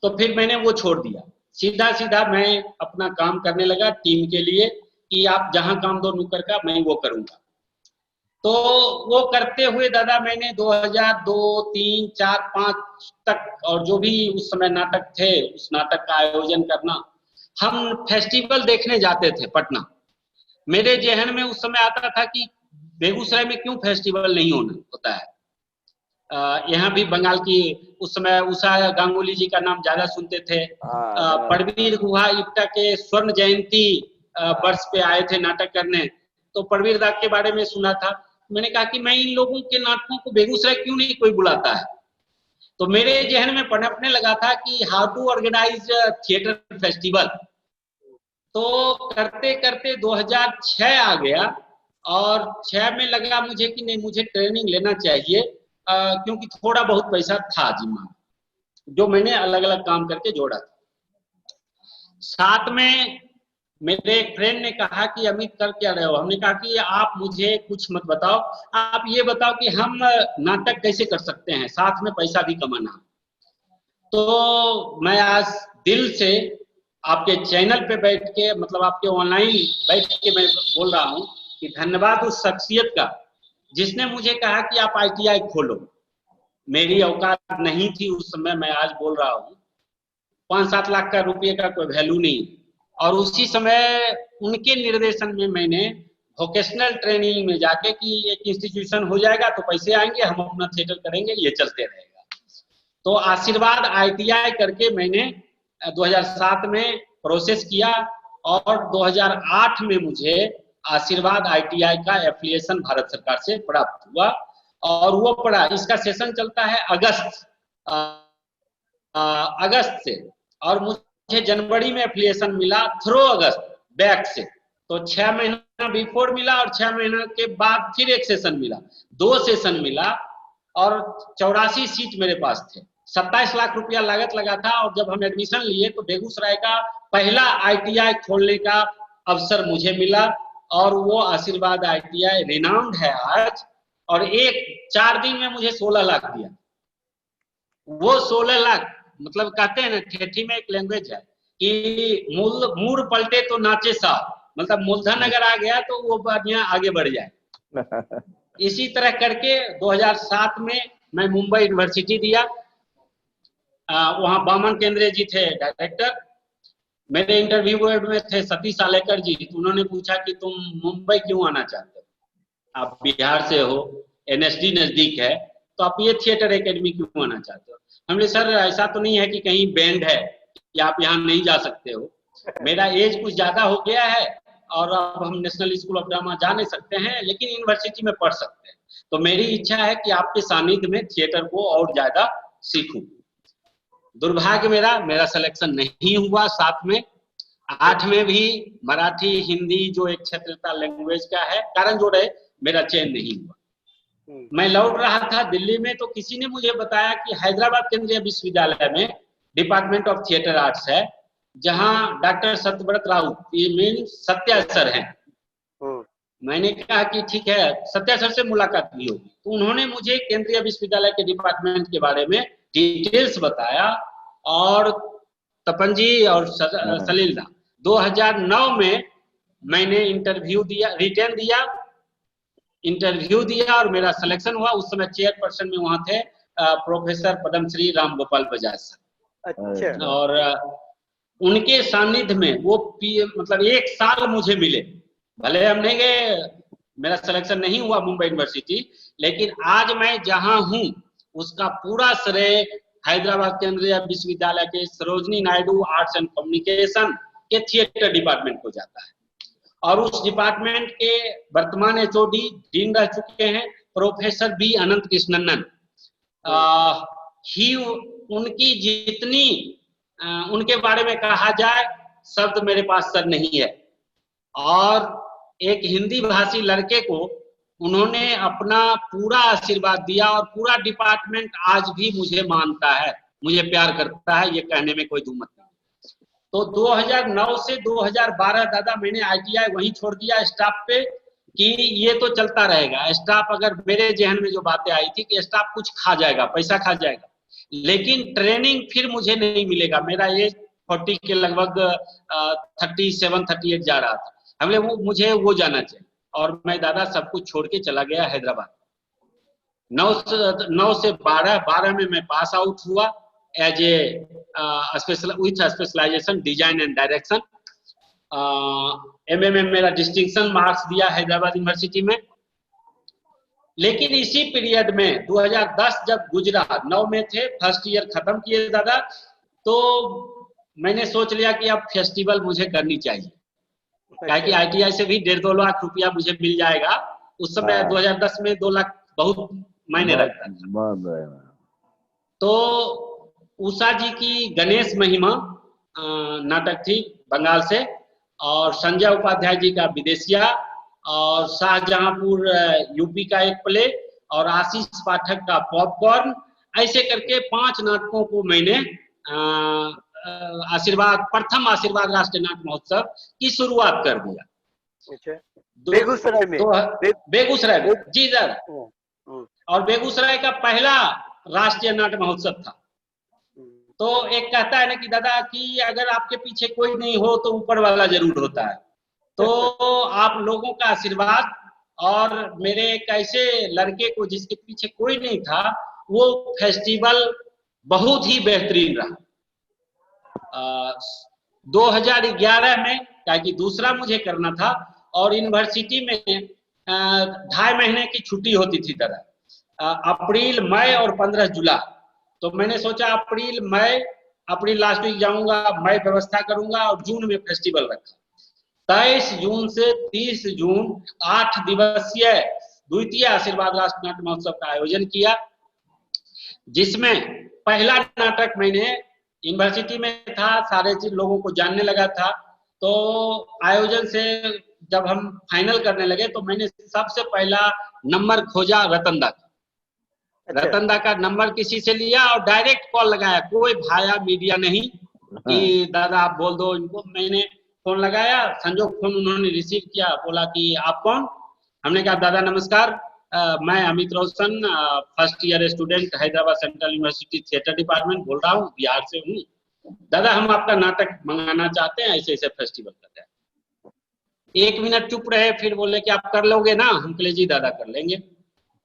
तो फिर मैंने वो छोड़ दिया। सीधा सीधा मैं अपना काम करने लगा टीम के लिए, कि आप जहां काम दो नुक्कड़ का, मैं वो करूंगा। तो वो करते हुए दादा मैंने 2002, 3, 4, 5 तक, और जो भी उस समय नाटक थे उस नाटक का आयोजन करना। हम फेस्टिवल देखने जाते थे पटना। मेरे जहन में उस समय आता था कि बेगूसराय में क्यों फेस्टिवल नहीं होता है। यहाँ भी बंगाल की उस समय उषा गांगुली जी का नाम ज्यादा सुनते थे। परवीर गुहा इप्टा के स्वर्ण जयंती वर्ष पे आए थे नाटक करने, तो परवीर दा के बारे में सुना था। मैंने कहा कि मैं इन लोगों के नाटकों को बेगूसराय क्यों नहीं कोई बुलाता है। तो मेरे जहन में पनपने लगा था कि how to organize theatre festival. तो करते करते 2006 आ गया, और 6 में लगा मुझे कि नहीं, मुझे ट्रेनिंग लेना चाहिए, क्योंकि थोड़ा बहुत पैसा था जिम्मा, जो मैंने अलग अलग काम करके जोड़ा था। साथ में मेरे एक फ्रेंड ने कहा कि अमित कर क्या रहे हो। हमने कहा कि आप मुझे कुछ मत बताओ, आप ये बताओ कि हम नाटक कैसे कर सकते हैं, साथ में पैसा भी कमाना। तो मैं आज दिल से आपके चैनल पे बैठ के, मतलब आपके ऑनलाइन बैठ के मैं बोल रहा हूँ कि धन्यवाद उस शख्सियत का जिसने मुझे कहा कि आप ITI खोलो। मेरी औकात नहीं थी उस समय, मैं आज बोल रहा हूँ 5-7 लाख का रुपये का कोई वैल्यू नहीं। और उसी समय उनके निर्देशन में मैंने वोकेशनल ट्रेनिंग में जाके कि एक इंस्टीट्यूशन हो जाएगा तो पैसे आएंगे, हम अपना थिएटर करेंगे, ये चलते रहेगा। तो आशीर्वाद ITI करके मैंने 2007 में प्रोसेस किया, और 2008 में मुझे आशीर्वाद ITI का एफिलिएशन भारत सरकार से प्राप्त हुआ। और वो पढ़ा, इसका सेशन चलता है अगस्त से, और मुझे जनवरी में एफिलिएशन मिला थ्रू अगस्त बैक से। तो 6 महीना महीना बिफोर मिला और 6 महीना के बाद फिर एक सेशन मिला, 2 सेशन मिला और 84 सीट मेरे पास थे। 27 लाख रुपया लागत लगा था और जब हम एडमिशन लिए तो बेगूसराय का पहला ITI खोलने का अवसर मुझे मिला और वो आशीर्वाद ITI रिनाउंड है आज। और 4 दिन में मुझे 16 लाख दिया। वो 16 लाख मतलब कहते हैं ना, ठेठी में एक लैंग्वेज है कि मूर पलटे तो नाचे सा, मतलब मूलधन अगर आ गया तो वो बढ़िया आगे बढ़ जाए। इसी तरह करके 2007 में मैं मुंबई यूनिवर्सिटी दिया। वहाँ बामन केंद्रे जी थे डायरेक्टर। मेरे इंटरव्यू में थे सतीश आलेकर जी, तो उन्होंने पूछा कि तुम मुंबई क्यों आना चाहते हो, आप बिहार से हो, NSD नजदीक है, तो आप ये थिएटर एकेडमी क्यों आना चाहते हो? हमने सर ऐसा तो नहीं है कि कहीं बैंड है कि आप यहाँ नहीं जा सकते हो, मेरा एज कुछ ज्यादा हो गया है और अब हम नेशनल स्कूल ऑफ ड्रामा जा नहीं सकते हैं, लेकिन यूनिवर्सिटी में पढ़ सकते हैं, तो मेरी इच्छा है कि आपके सानिध्य में थिएटर को और ज्यादा सीखूं। दुर्भाग्य मेरा सिलेक्शन नहीं हुआ। 7 में 8 में भी मराठी हिंदी जो एक क्षेत्रता लैंग्वेज का है कारण जो रहे, मेरा चयन नहीं हुआ। मैं लौट रहा था दिल्ली में तो किसी ने मुझे बताया कि हैदराबाद केंद्रीय विश्वविद्यालय में डिपार्टमेंट ऑफ थिएटर आर्ट्स है, जहां doctor Satyavrat Raut mean Satya sir हैं। मैंने कहा कि ठीक है, सत्या सर से मुलाकात भी होगी। तो उन्होंने मुझे केंद्रीय विश्वविद्यालय के डिपार्टमेंट के बारे में डिटेल्स बताया और तपन जी और सलील दा 2009 में मैंने रिटर्न दिया और मेरा सिलेक्शन हुआ। उस समय चेयरपर्सन में वहां थे प्रोफेसर पद्मश्री राम गोपाल बजाज सर। अच्छा। और उनके सानिध्य में वो मतलब 1 साल मुझे मिले। भले हम नहीं गए, मेरा सिलेक्शन नहीं हुआ मुंबई यूनिवर्सिटी, लेकिन आज मैं जहां हूं उसका पूरा श्रेय हैदराबाद केंद्रीय विश्वविद्यालय के Sarojini Naidu arts and communication के थिएटर डिपार्टमेंट को जाता है। और उस डिपार्टमेंट के वर्तमान HOD डीन रह चुके हैं प्रोफेसर बी अनंत कृष्णन। उनकी जितनी उनके बारे में कहा जाए शब्द मेरे पास सर नहीं है। और एक हिंदी भाषी लड़के को उन्होंने अपना पूरा आशीर्वाद दिया और पूरा डिपार्टमेंट आज भी मुझे मानता है, मुझे प्यार करता है, ये कहने में कोई दुमत नहीं। तो 2009 से 2012 दादा मैंने ITI वहीं छोड़ दिया स्टाफ पे कि ये तो चलता रहेगा। स्टाफ अगर मेरे जहन में जो बातें आई थी कि स्टाफ कुछ खा जाएगा, पैसा खा जाएगा, लेकिन ट्रेनिंग फिर मुझे नहीं मिलेगा। मेरा एज 40 के लगभग 37-38 जा रहा था। हमने मुझे वो जाना चाहिए और मैं दादा सब कुछ छोड़ के चला गया हैदराबाद। 9 से 12 में मैं पास आउट हुआ as a specialization design and direction. MM में मेरा डिस्टिंक्शन मार्क्स दिया हैदराबाद यूनिवर्सिटी में। लेकिन इसी पीरियड में 2010 जब गुजरा, 9 में थे, फर्स्ट ईयर खत्म किए दादा, तो मैंने सोच लिया कि अब फेस्टिवल मुझे करनी चाहिए, क्या कि ITI से भी 1.5-2 लाख रुपया मुझे मिल जाएगा। उस समय 2010 में 2 लाख बहुत मायने रखता था। तो उषा जी की गणेश महिमा नाटक थी बंगाल से, और संजय उपाध्याय जी का विदेशिया, और शाहजहांपुर यूपी का एक प्ले, और आशीष पाठक का पॉपकॉर्न, ऐसे करके 5 नाटकों को मैंने प्रथम आशीर्वाद राष्ट्रीय नाट्य महोत्सव की शुरुआत कर दिया। अच्छा। बेगूसराय में? बेगूसराय में जी सर। और बेगूसराय का पहला राष्ट्रीय नाट्य महोत्सव था। तो एक कहता है ना कि दादा कि अगर आपके पीछे कोई नहीं हो तो ऊपर वाला जरूर होता है। तो आप लोगों का आशीर्वाद और मेरे एक ऐसे लड़के को जिसके पीछे कोई नहीं था, वो फेस्टिवल बहुत ही बेहतरीन रहा। 2011 में, ताकि दूसरा मुझे करना था, और यूनिवर्सिटी में 2.5 महीने की छुट्टी होती थी दादा, अप्रैल, मई और 15 जुलाई। तो मैंने सोचा अप्रैल लास्ट वीक जाऊंगा, मई व्यवस्था करूंगा और जून में फेस्टिवल रखा। 23 जून से 30 जून 8 दिवसीय द्वितीय आशीर्वाद राष्ट्रीय नाट्य महोत्सव का आयोजन किया, जिसमें पहला नाटक मैंने यूनिवर्सिटी में था, सारे चीज लोगों को जानने लगा था। तो आयोजन से जब हम फाइनल करने लगे तो मैंने सबसे पहला नंबर खोजा रतन दा का। रतन दा का नंबर किसी से लिया और डायरेक्ट कॉल लगाया, कोई भाया मीडिया नहीं कि दादा आप बोल दो इनको। मैंने फोन लगाया, संजोग फोन उन्होंने रिसीव किया, बोला कि आप कौन? हमने कहा दादा नमस्कार, मैं Amit Roshan first year student Hyderabad central university theatre department बोल रहा हूँ, बिहार से हूँ। दादा हम आपका नाटक मंगाना चाहते हैं, ऐसे ऐसे फेस्टिवल कर रहे हैं। 1 मिनट चुप रहे, फिर बोले कि आप कर लोगे ना? हम कहे जी दादा कर लेंगे।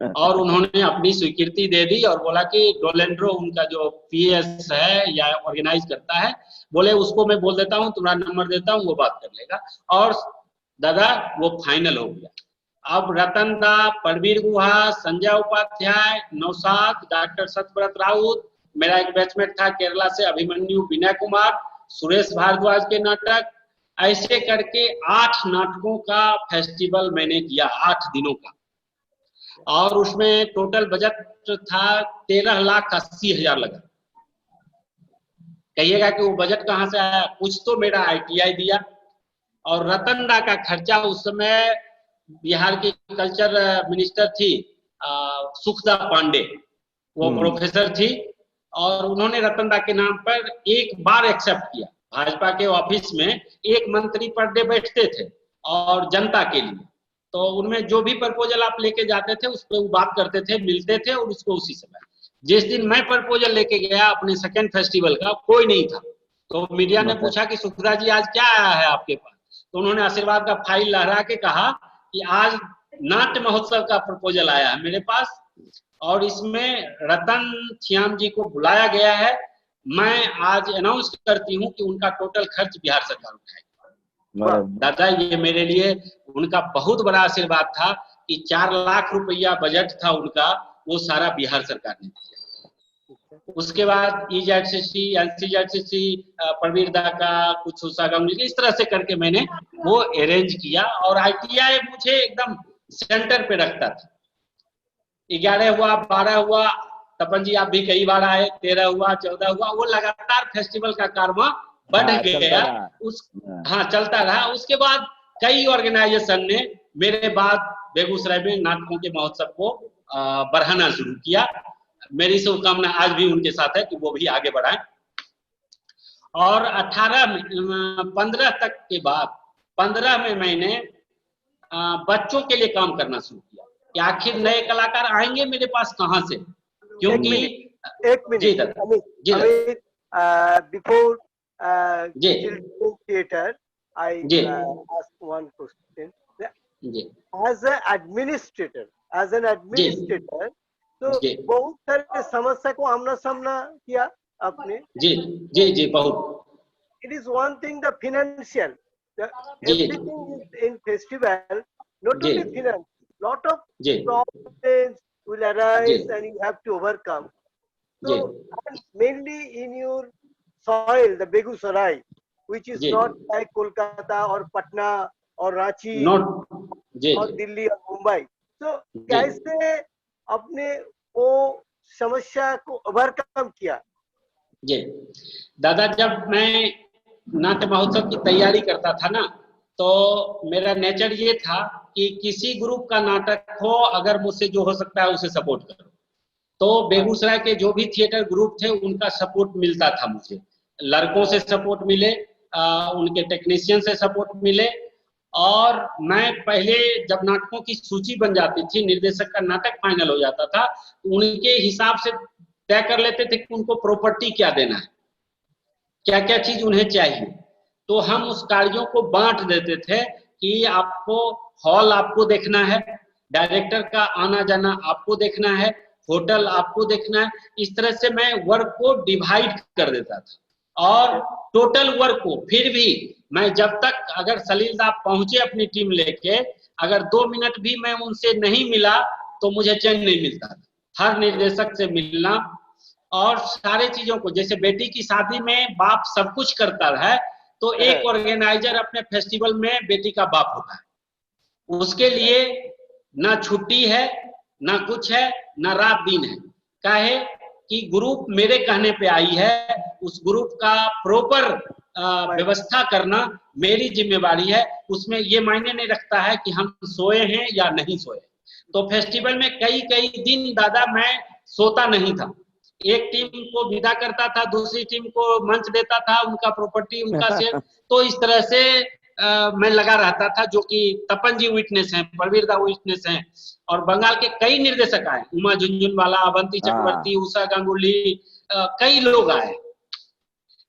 और उन्होंने अपनी स्वीकृति दे दी और बोला कि डोलेंड्रो उनका जो पीएस है या ऑर्गेनाइज करता है, बोले उसको मैं बोल देता हूँ, तुम्हारा नंबर देता हूँ, वो बात कर लेगा। और दादा वो फाइनल हो गया। अब रतन दा, परवीर गुहा, संजय उपाध्याय, नौशाद, डॉक्टर सत्यव्रत राउत, मेरा एक बैचमेट था केरला से अभिमन्यु विनय कुमार, सुरेश भारद्वाज के नाटक, ऐसे करके 8 नाटकों का फेस्टिवल मैंने किया, 8 दिनों का। और उसमें टोटल बजट था 13,80,000 लगा। कहिएगा कि वो बजट कहाँ से आया? कुछ तो मेरा ITI दिया। और रतन दा का खर्चा उस समय बिहार की कल्चर मिनिस्टर थी सुखदा पांडे, वो प्रोफेसर थी, और उन्होंने रतन दा के नाम पर एक बार एक्सेप्ट किया। भाजपा के ऑफिस में एक मंत्री पर डे बैठते थे और जनता के लिए, तो उनमें जो भी प्रपोजल आप लेके जाते थे उस पर वो बात करते थे, मिलते थे और उसको उसी समय। जिस दिन मैं प्रपोजल लेके गया अपने सेकंड फेस्टिवल का, कोई नहीं था। तो मीडिया ने पूछा कि सुखदा जी आज क्या आया है आपके पास? तो उन्होंने आशीर्वाद का फाइल लहरा के कहा कि आज नाट्य महोत्सव का प्रपोजल आया है मेरे पास और इसमें रतन श्याम जी को बुलाया गया है। मैं आज अनाउंस करती हूँ कि उनका टोटल खर्च बिहार सरकार उठाएगी। दादा ये मेरे लिए उनका बहुत बड़ा आशीर्वाद था कि 4 लाख रुपया बजट था उनका, वो सारा बिहार सरकार ने दिया। उसके बाद EZCC, NCZCC, प्रवीर दा का कुछ उसागम, इस तरह से करके मैंने वो अरेंज किया। और ITI मुझे एकदम सेंटर पे रखता था। 11 हुआ, 12 हुआ, तपन जी आप भी कई बार आए, 13 हुआ, 14 हुआ, वो लगातार फेस्टिवल का कारवां बढ़ गया। चलता रहा। उसके बाद कई ऑर्गेनाइजेशन ने मेरे बाद बेगूसराय में नाटकों के महोत्सव को बढ़ाना शुरू किया। मेरी शुभकामना आज भी उनके साथ है कि वो भी आगे बढ़ाएं। और 15 तक के बाद 15 में मैंने बच्चों के लिए काम करना शुरू किया कि आखिर नए कलाकार आएंगे मेरे पास कहाँ से, क्योंकि एक minute before children's theater I ask one question. As an administrator तो बहुत सारे समस्या को आमना सामना किया आपने। जी बहुत। It is one thing the financial, everything is in festival, not only finance, lot of problems will arise and you have to overcome. So mainly in your soil, the Begusarai, which is not like Kolkata or Patna or Ranchi or Delhi or Mumbai. So कैसे अपने वो समस्या को ओवरकम किया? जी दादा, जब मैं नाट्य महोत्सव की तैयारी करता था ना, तो मेरा नेचर ये था कि किसी ग्रुप का नाटक हो, अगर मुझसे जो हो सकता है उसे सपोर्ट करो। तो बेगूसराय के जो भी थिएटर ग्रुप थे उनका सपोर्ट मिलता था मुझे, लड़कों से सपोर्ट मिले, उनके टेक्नीशियन से सपोर्ट मिले। और मैं पहले जब नाटकों की सूची बन जाती थी, निर्देशक का नाटक फाइनल हो जाता था, तो उनके हिसाब से तय कर लेते थे कि उनको प्रॉपर्टी क्या देना है, क्या क्या चीज उन्हें चाहिए। तो हम उस कार्यों को बांट देते थे कि आपको हॉल आपको देखना है, डायरेक्टर का आना जाना आपको देखना है, होटल आपको देखना है। इस तरह से मैं वर्क को डिवाइड कर देता था। और टोटल वर्क को फिर भी मैं जब तक, अगर सलील दा पहुंचे अपनी टीम लेके, अगर 2 मिनट भी मैं उनसे नहीं मिला तो मुझे चैन नहीं मिलता था। हर निर्देशक से मिलना और सारे चीजों को, जैसे बेटी की शादी में बाप सब कुछ करता है, तो एक ऑर्गेनाइजर अपने फेस्टिवल में बेटी का बाप होता है। उसके लिए ना छुट्टी है, ना कुछ है, ना रात दिन है। काहे कि ग्रुप मेरे कहने पे आई है, उस ग्रुप का प्रॉपर व्यवस्था करना मेरी जिम्मेवारी है। उसमें ये मायने नहीं रखता है कि हम सोए हैं या नहीं सोए। तो फेस्टिवल में कई कई दिन दादा मैं सोता नहीं था। एक टीम को विदा करता था, दूसरी टीम को मंच देता था, उनका प्रॉपर्टी उनका शेयर, तो इस तरह से मैं लगा रहता था, जो कि तपन जी विटनेस हैं, प्रवीर दा विटनेस हैं, और बंगाल के कई निर्देशक आए, उमा झुनझुनवाला, अवंती चक्रवर्ती, उषा गांगुली, कई लोग आए।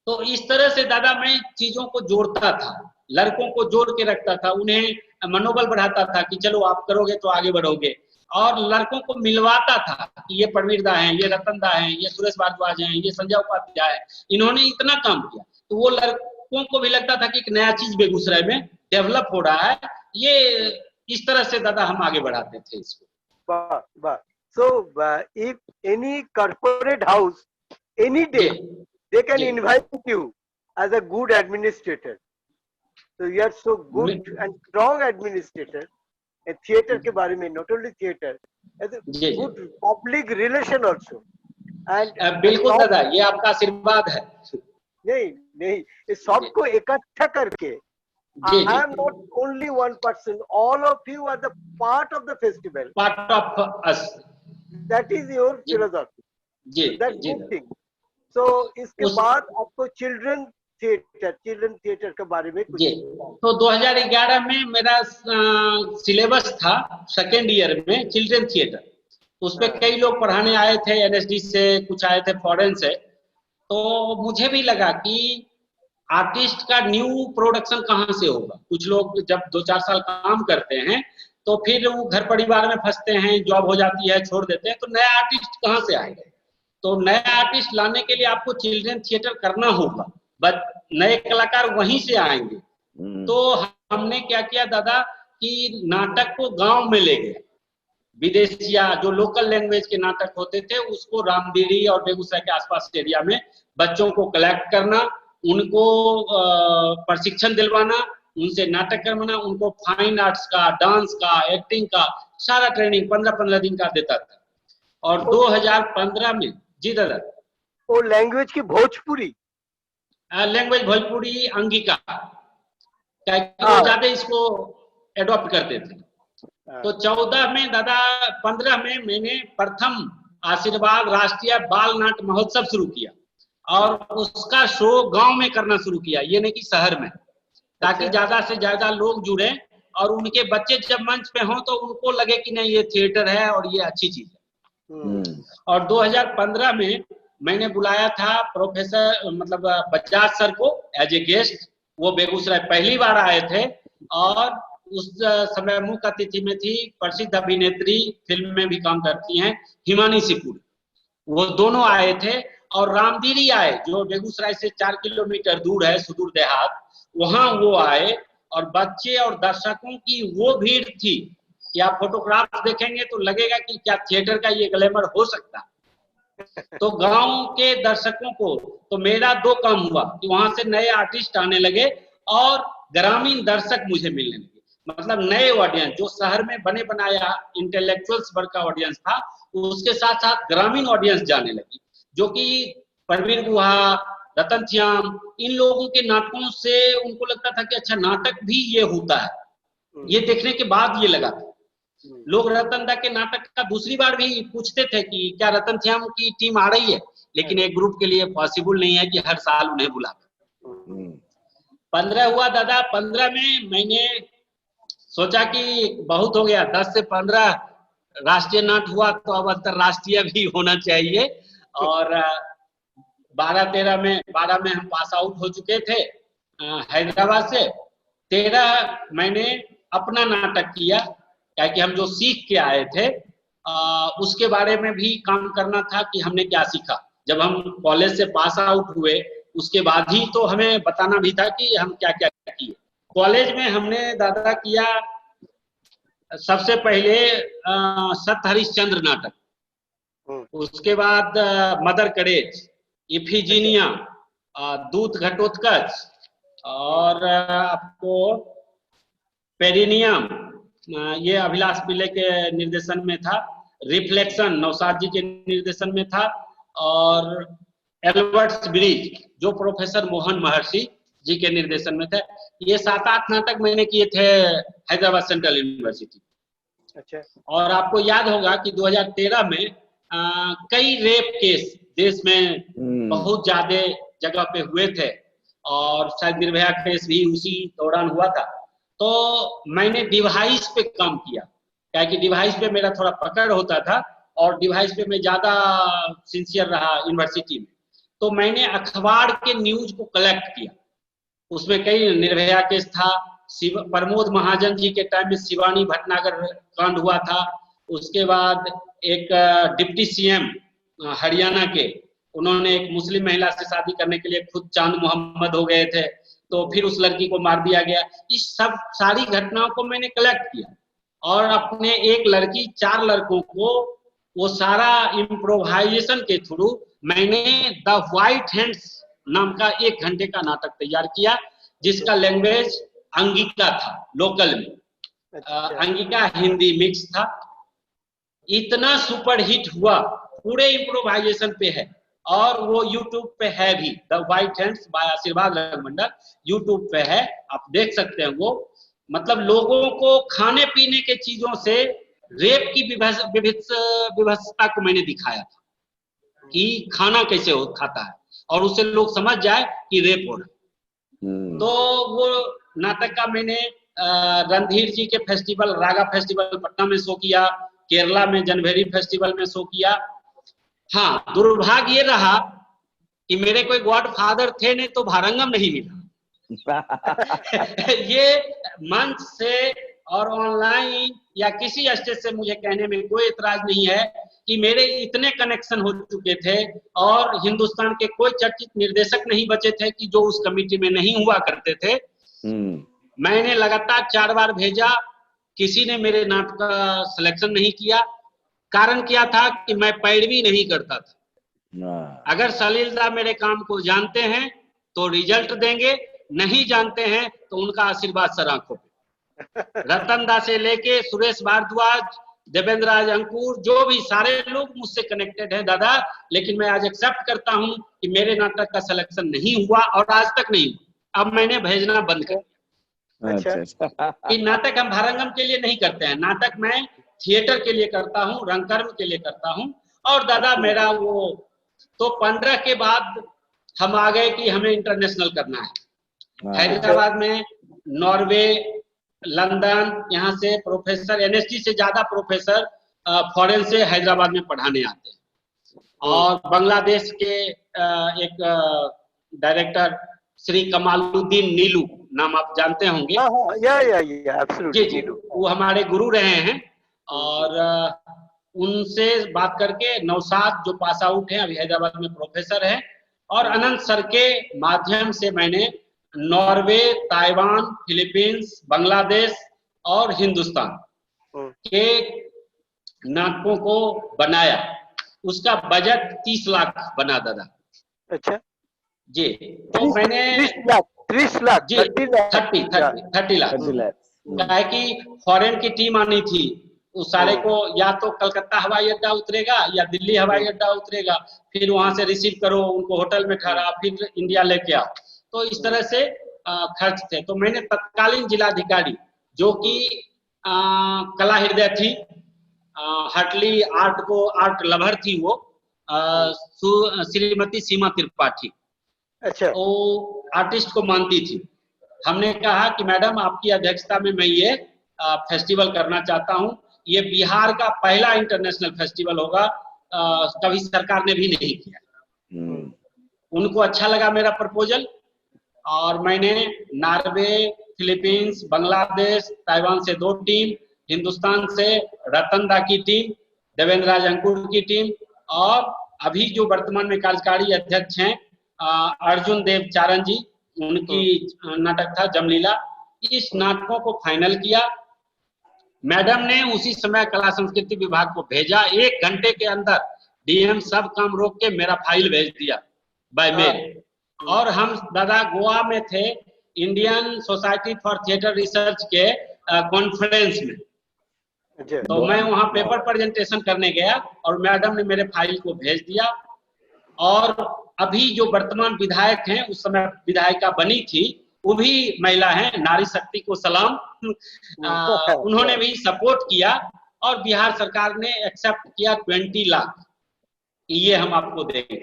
तो इस तरह से दादा मैं चीजों को जोड़ता था, लड़कों को जोड़ के रखता था, उन्हें मनोबल बढ़ाता था कि चलो आप करोगे तो आगे बढ़ोगे, और लड़कों को मिलवाता था कि ये प्रवीर दा हैं, ये रतन दा हैं, ये सुरेश भारद्वाज हैं, ये संजय उपाध्याय है, इन्होंने इतना काम किया। तो वो लड़कों को भी लगता था कि एक नया चीज बेगूसराय में डेवलप हो रहा है। ये इस तरह से दादा हम आगे बढ़ाते थे इसको। वाह वाह। So if any corporate house any day they can invite you as a good administrator, so you are so good and strong administrator. A theater के बारे में, not only theater, as a good public relation also. And बिल्कुल दादा, ये आपका आशीर्वाद है। नहीं नहीं, इस सबको इकट्ठा करके, I am not only one person, all of you are the part of the festival. Part of us. That is your philosophy. That's good thing. So इसके बाद आपको चिल्ड्रन थिएटर के बारे में कुछ? तो 2011 में मेरा सिलेबस था सेकेंड ईयर में चिल्ड्रन थिएटर, उस पे कई लोग पढ़ाने आए थे, एनएसडी से कुछ आए थे, फॉरेन से। तो मुझे भी लगा कि आर्टिस्ट का न्यू प्रोडक्शन कहाँ से होगा। कुछ लोग जब 2-4 साल काम करते हैं तो फिर वो घर परिवार में फंसते हैं, जॉब हो जाती है, छोड़ देते हैं, तो नया आर्टिस्ट कहाँ से आएगा। तो नया आर्टिस्ट लाने के लिए आपको चिल्ड्रन थिएटर करना होगा, बट नए कलाकार वहीं से आएंगे। तो हमने क्या किया दादा कि नाटक को गांव में ले गए, विदेशिया जो लोकल लैंग्वेज के नाटक होते थे उसको रामदीरी और बेगूसराय के आसपास एरिया में बच्चों को कलेक्ट करना, उनको प्रशिक्षण दिलवाना, उनसे नाटक करवाना, उनको फाइन आर्ट्स का, डांस का, एक्टिंग का सारा ट्रेनिंग 15-15 दिन का देता था। और 2015 में जी दादा, वो लैंग्वेज की भोजपुरी, लैंग्वेज भोजपुरी, अंगिका, वो ज्यादा इसको एडॉप्ट करते थे। तो 14 में दादा, 15 में मैंने प्रथम आशीर्वाद राष्ट्रीय बाल नाट्य महोत्सव शुरू किया, और उसका शो गांव में करना शुरू किया, ये नहीं कि शहर में, ताकि ज्यादा से ज्यादा लोग जुड़े और उनके बच्चे जब मंच पे हों तो उनको लगे कि नहीं ये थिएटर है और ये अच्छी चीज है। और 2015 में मैंने बुलाया था प्रोफेसर मतलब बजाज सर को एज ए गेस्ट। वो बेगूसराय पहली बार आए थे, और उस समय मुख्य अतिथि में थी प्रसिद्ध अभिनेत्री, फिल्म में भी काम करती हैं, हिमानी सिपुर, वो दोनों आए थे। और रामदीरी आए, जो बेगूसराय से 4 किलोमीटर दूर है, सुदूर देहात, वहां वो आए, और बच्चे और दर्शकों की वो भीड़ थी कि आप फोटोग्राफ देखेंगे तो लगेगा कि क्या थिएटर का ये ग्लैमर हो सकता है। तो गांव के दर्शकों को, तो मेरा 2 काम हुआ कि वहां से नए आर्टिस्ट आने लगे और ग्रामीण दर्शक मुझे मिलने लगे, मतलब नए ऑडियंस जो शहर में बने बनाया इंटेलेक्चुअल्स वर्ग का ऑडियंस था, उसके साथ साथ ग्रामीण ऑडियंस जाने लगी, जो कि परवीर गुहा, रतन श्याम, इन लोगों के नाटकों से उनको लगता था कि अच्छा नाटक भी ये होता है। ये देखने के बाद ये लगा था। लोग रतन दा के नाटक का दूसरी बार भी पूछते थे कि क्या रतन श्याम की टीम आ रही है, लेकिन एक ग्रुप के लिए पॉसिबल नहीं है कि हर साल उन्हें बुलाकर। 15 हुआ दादा, 15 में मैंने सोचा कि बहुत हो गया, 10 से 15 राष्ट्रीय नाट्य हुआ, तो अब अंतरराष्ट्रीय भी होना चाहिए। और 12 में हम पास आउट हो चुके थे हैदराबाद से। 13 मैंने अपना नाटक किया, क्योंकि हम जो सीख के आए थे उसके बारे में भी काम करना था कि हमने क्या सीखा। जब हम कॉलेज से पास आउट हुए उसके बाद ही तो हमें बताना भी था कि हम क्या क्या किए। कॉलेज में हमने दादा किया सबसे पहले सत हरिश्चंद्र नाटक, उसके बाद मदर करेज, इफिजीनिया, दूत घटोत्कच, और आपको पेरिनियम, ये अभिलाष पिल्ले के निर्देशन में था। रिफ्लेक्शन नौशाद जी के निर्देशन में था। और एल्बर्ट्स ब्रिज जो प्रोफेसर मोहन महर्षि जी के निर्देशन में थे। ये 7-8 नाटक मैंने किए थे हैदराबाद सेंट्रल यूनिवर्सिटी। अच्छा। और आपको याद होगा कि 2013 में कई रेप केस देश में बहुत ज्यादा जगह पे हुए थे और शायद निर्भया केस भी उसी दौरान हुआ था। तो मैंने डिवाइस पे काम किया, क्या कि डिवाइस पे मेरा थोड़ा पकड़ होता था और डिवाइस पे मैं ज्यादा सिंसियर रहा यूनिवर्सिटी में। तो मैंने अखबार के न्यूज को कलेक्ट किया, उसमें कई निर्भया केस था, प्रमोद महाजन जी के टाइम में शिवानी भटनागर कांड हुआ था, उसके बाद एक डिप्टी सीएम हरियाणा के, उन्होंने एक मुस्लिम महिला से शादी करने के लिए खुद चांद मोहम्मद हो गए थे, तो फिर उस लड़की को मार दिया गया। इस सब सारी घटनाओं को मैंने कलेक्ट किया और अपने एक लड़की 4 लड़कों को वो सारा इम्प्रोवाइजेशन के थ्रू मैंने द व्हाइट हैंड्स नाम का 1 घंटे का नाटक तैयार किया, जिसका लैंग्वेज अंगिका था, लोकल में अंगिका हिंदी मिक्स था। इतना सुपर हिट हुआ, पूरे इम्प्रोवाइजेशन पे है और वो यूट्यूब पे है भी, द व्हाइट हैंड्स बाय आशीर्वाद रंगमंडल यूट्यूब पे है, आप देख सकते हैं। वो मतलब लोगों को खाने पीने के चीजों से रेप की विभत्सता को मैंने दिखाया था कि खाना कैसे खाता है और उससे लोग समझ जाए कि रेप हो रहा है। तो वो नाटक का मैंने रणधीर जी के फेस्टिवल, रागा फेस्टिवल पटना में शो किया, केरला में जनवरी फेस्टिवल में शो किया। हाँ, दुर्भाग्य ये रहा कि मेरे कोई गॉड फादर थे नहीं तो भारंगम नहीं मिला। ये मंच से और ऑनलाइन या किसी स्टेज से मुझे कहने में कोई इतराज नहीं है कि मेरे इतने कनेक्शन हो चुके थे और हिंदुस्तान के कोई चर्चित निर्देशक नहीं बचे थे कि जो उस कमेटी में नहीं हुआ करते थे। मैंने लगातार 4 बार भेजा, किसी ने मेरे नाटक का सिलेक्शन नहीं किया। कारण क्या था कि मैं पैरवी नहीं करता था। अगर सलीलदा मेरे काम को जानते हैं तो रिजल्ट देंगे, नहीं जानते हैं तो उनका आशीर्वाद सर आंखों पे। रतन दा से लेके सुरेश भारद्वाज, देवेंद्र राज अंकुर, जो भी सारे लोग मुझसे कनेक्टेड है दादा, लेकिन मैं आज एक्सेप्ट करता हूं कि मेरे नाटक का सिलेक्शन नहीं हुआ और आज तक नहीं हुआ। अब मैंने भेजना बंद कर दिया। कि नाटक हम भारंगम के लिए नहीं करते हैं, नाटक मैं थिएटर के लिए करता हूँ, रंगकर्म के लिए करता हूँ। और दादा मेरा वो तो 15 के बाद हम आ गए कि हमें इंटरनेशनल करना है। हैदराबाद में, नॉर्वे, लंदन, यहाँ से प्रोफेसर, एनएसडी से ज्यादा प्रोफेसर फॉरेन से हैदराबाद में पढ़ाने आते हैं। और बांग्लादेश के एक डायरेक्टर श्री कमालुद्दीन नीलू, नाम आप जानते होंगे। जी, वो हमारे गुरु रहे हैं। और उनसे बात करके नौशाद जो पास आउट हैं, अभी हैदराबाद में प्रोफेसर हैं, और अनंत सर के माध्यम से मैंने नॉर्वे, ताइवान, फिलीपींस, बांग्लादेश और हिंदुस्तान के नाटकों को बनाया। उसका बजट 30 लाख बना दादा। अच्छा जी, तो मैंने 30 लाख जी 30 लाख क्या है कि फॉरेन की टीम आनी थी, उस सारे को या तो कलकत्ता हवाई अड्डा उतरेगा या दिल्ली हवाई अड्डा उतरेगा, फिर वहां से रिसीव करो, उनको होटल में ठहरा, फिर इंडिया लेके आओ। तो इस तरह से खर्च थे। तो मैंने तत्कालीन जिलाधिकारी जो कि कला हृदय थी, हटली आर्ट लवर थी, वो श्रीमती सीमा त्रिपाठी, अच्छा, वो आर्टिस्ट को मानती थी। हमने कहा कि मैडम आपकी अध्यक्षता में मैं ये फेस्टिवल करना चाहता हूँ, ये बिहार का पहला इंटरनेशनल फेस्टिवल होगा, कभी सरकार ने भी नहीं किया। उनको अच्छा लगा मेरा प्रपोजल और मैंने नॉर्वे, फिलीपींस, बांग्लादेश, ताइवान से 2 टीम, हिंदुस्तान से रतन दा की टीम, देवेंद्र राज अंकुर की टीम, और अभी जो वर्तमान में कार्यकारी अध्यक्ष हैं अर्जुन देव चारण जी, उनकी नाटक था जमलीला। इस नाटकों को फाइनल किया। मैडम ने उसी समय कला संस्कृति विभाग को भेजा, 1 घंटे के अंदर डीएम सब काम रोक के मेरा फाइल भेज दिया बाय मेल। और हम दादा गोवा में थे, Indian society for theatre research के कॉन्फ्रेंस में। तो मैं वहां पेपर प्रेजेंटेशन करने गया और मैडम ने मेरे फाइल को भेज दिया। और अभी जो वर्तमान विधायक हैं, उस समय विधायिका बनी थी वो भी महिला हैं, नारी शक्ति को सलाम। उन्होंने भी सपोर्ट किया और बिहार सरकार ने एक्सेप्ट किया 20 लाख, ये हम आपको देंगे।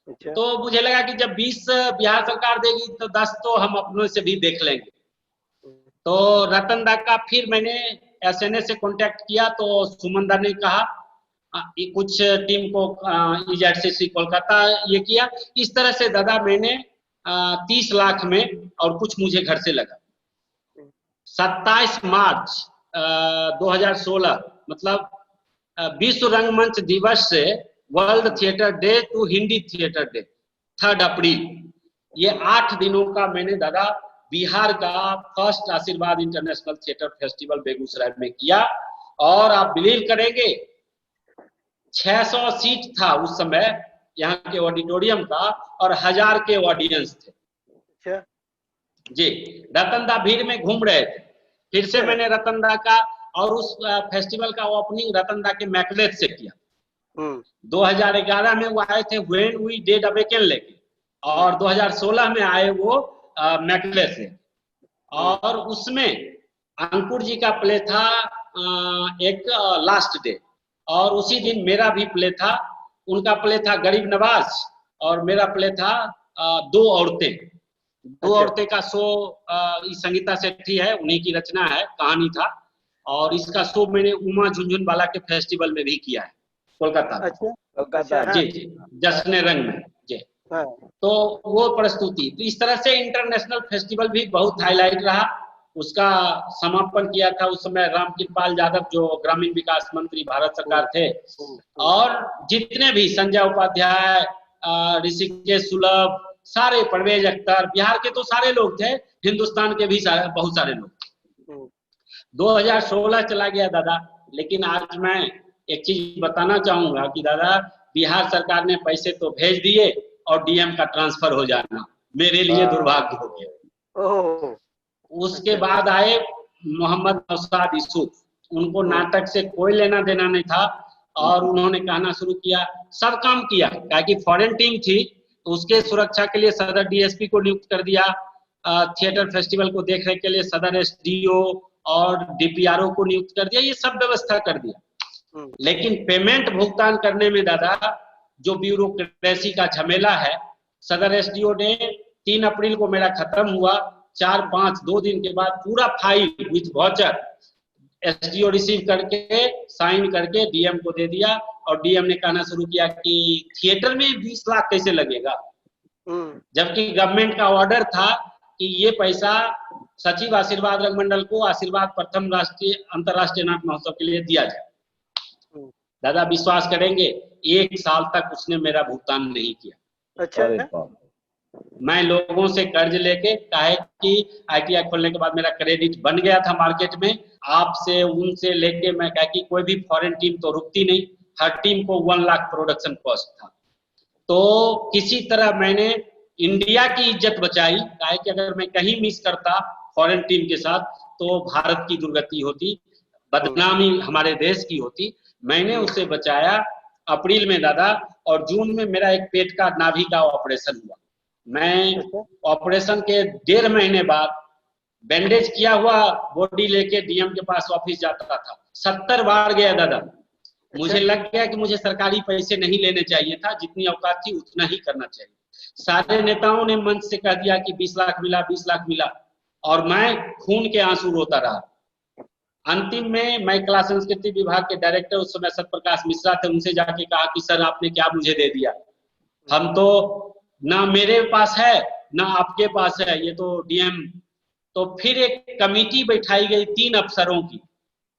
अच्छा। तो मुझे लगा कि जब 20 बिहार सरकार देगी तो 10 तो हम अपनों से भी देख लेंगे। तो रतन दा का फिर मैंने एसएनए से कांटेक्ट किया, तो सुमन दा ने कहा कुछ टीम को EZCC कोलकाता ये किया। इस तरह से दादा मैंने 30 लाख में और कुछ मुझे घर से लगा। 27 मार्च 2016 मतलब विश्व रंगमंच दिवस से world theatre day to Hindi theatre day 3 अप्रैल, ये 8 दिनों का मैंने दादा बिहार का फर्स्ट आशीर्वाद इंटरनेशनल थिएटर फेस्टिवल बेगूसराय में किया। और आप बिलीव करेंगे 600 सीट था उस समय यहाँ के ऑडिटोरियम का और 1000 के ऑडियंस थे। अच्छा जी, रतन दा भीड़ में घूम रहे थे। फिर से मैंने रतन दा का और उस फेस्टिवल का ओपनिंग रतन दा के मैकलेट से किया। 2011 में वो आए थे व्हेन वी डिड अवेकन लेके, और 2016 में आए वो मैकलेट से। और उसमें अंकुर जी का प्ले था एक लास्ट डे, और उसी दिन मेरा भी प्ले था। उनका प्ले था गरीब नवाज और मेरा प्ले था 2 औरतें। 2 औरतें का शो संगीता सेठी है, उन्हीं की रचना है, कहानी था। और इसका शो मैंने उमा झुनझुनवाला के फेस्टिवल में भी किया है कोलकाता। अच्छा कोलकाता जी जी, जश्न रंग में जी। तो वो प्रस्तुति, तो इस तरह से इंटरनेशनल फेस्टिवल भी बहुत हाईलाइट रहा। उसका समापन किया था उस समय रामकृपाल यादव जो ग्रामीण विकास मंत्री भारत सरकार थे, और जितने भी संजय उपाध्याय, ऋषिकेश सुलभ, सारे परवेज अख्तर, बिहार के तो सारे लोग थे, हिंदुस्तान के भी बहुत सारे लोग। 2016 चला गया दादा, लेकिन आज मैं एक चीज बताना चाहूंगा कि दादा बिहार सरकार ने पैसे तो भेज दिए और डीएम का ट्रांसफर हो जाना मेरे लिए दुर्भाग्य हो गया। उसके बाद आए मोहम्मद नौशाद यूसुफ, उनको नाटक से कोई लेना देना नहीं था, और उन्होंने कहना शुरू किया, सब काम किया, कि फॉरेन टीम थी तो उसके सुरक्षा के लिए सदर डीएसपी को नियुक्त कर दिया, थिएटर फेस्टिवल को देखने के लिए सदर एसडीओ और डीपीआरओ को नियुक्त कर दिया, ये सब व्यवस्था कर दिया। लेकिन पेमेंट भुगतान करने में दादा जो ब्यूरोक्रेसी का झमेला है, सदर एसडीओ ने 3 अप्रैल को मेरा खत्म हुआ, 4-5-2 दिन के बाद पूरा file with voucher SDO receive करके साइन करके डीएम को दे दिया, और डीएम ने कहना शुरू किया कि थिएटर में 20 लाख कैसे लगेगा, जबकि गवर्नमेंट का ऑर्डर था कि ये पैसा सचिव आशीर्वाद रंगमंडल को आशीर्वाद प्रथम राष्ट्रीय अंतरराष्ट्रीय नाट्य महोत्सव के लिए दिया जाए। दादा विश्वास करेंगे 1 साल तक उसने मेरा भुगतान नहीं किया। अच्छा, मैं लोगों से कर्ज लेके, काहे कि आईटीआई खोलने के बाद मेरा क्रेडिट बन गया था मार्केट में, आपसे उनसे लेके मैं कहा कि कोई भी फॉरेन टीम तो रुकती नहीं, हर टीम को 1 लाख प्रोडक्शन कॉस्ट था। तो किसी तरह मैंने इंडिया की इज्जत बचाई, काहे कि अगर मैं कहीं मिस करता फॉरेन टीम के साथ तो भारत की दुर्गति होती, बदनामी हमारे देश की होती। मैंने उसे बचाया अप्रैल में दादा, और जून में मेरा एक पेट का नाभि का ऑपरेशन हुआ। मैं ऑपरेशन के 1.5 महीने बाद बैंडेज किया हुआ बॉडी लेके डीएम के पास ऑफिस जाता था, 70 बार गया दादा। मुझे लग गया कि मुझे सरकारी पैसे नहीं लेने चाहिए था, जितनी औकात थी उतना ही करना चाहिए। सारे नेताओं ने मंच से कह दिया कि 20 लाख मिला, 20 लाख मिला, और मैं खून के आंसू रोता रहा। अंतिम में मैं कला संस्कृति विभाग के डायरेक्टर उस समय सत्यप्रकाश मिश्रा थे, उनसे जाके कहा कि सर आपने क्या मुझे दे दिया, हम तो ना मेरे पास है ना आपके पास है, ये तो डीएम। तो फिर एक कमेटी बैठाई गई 3 अफसरों की,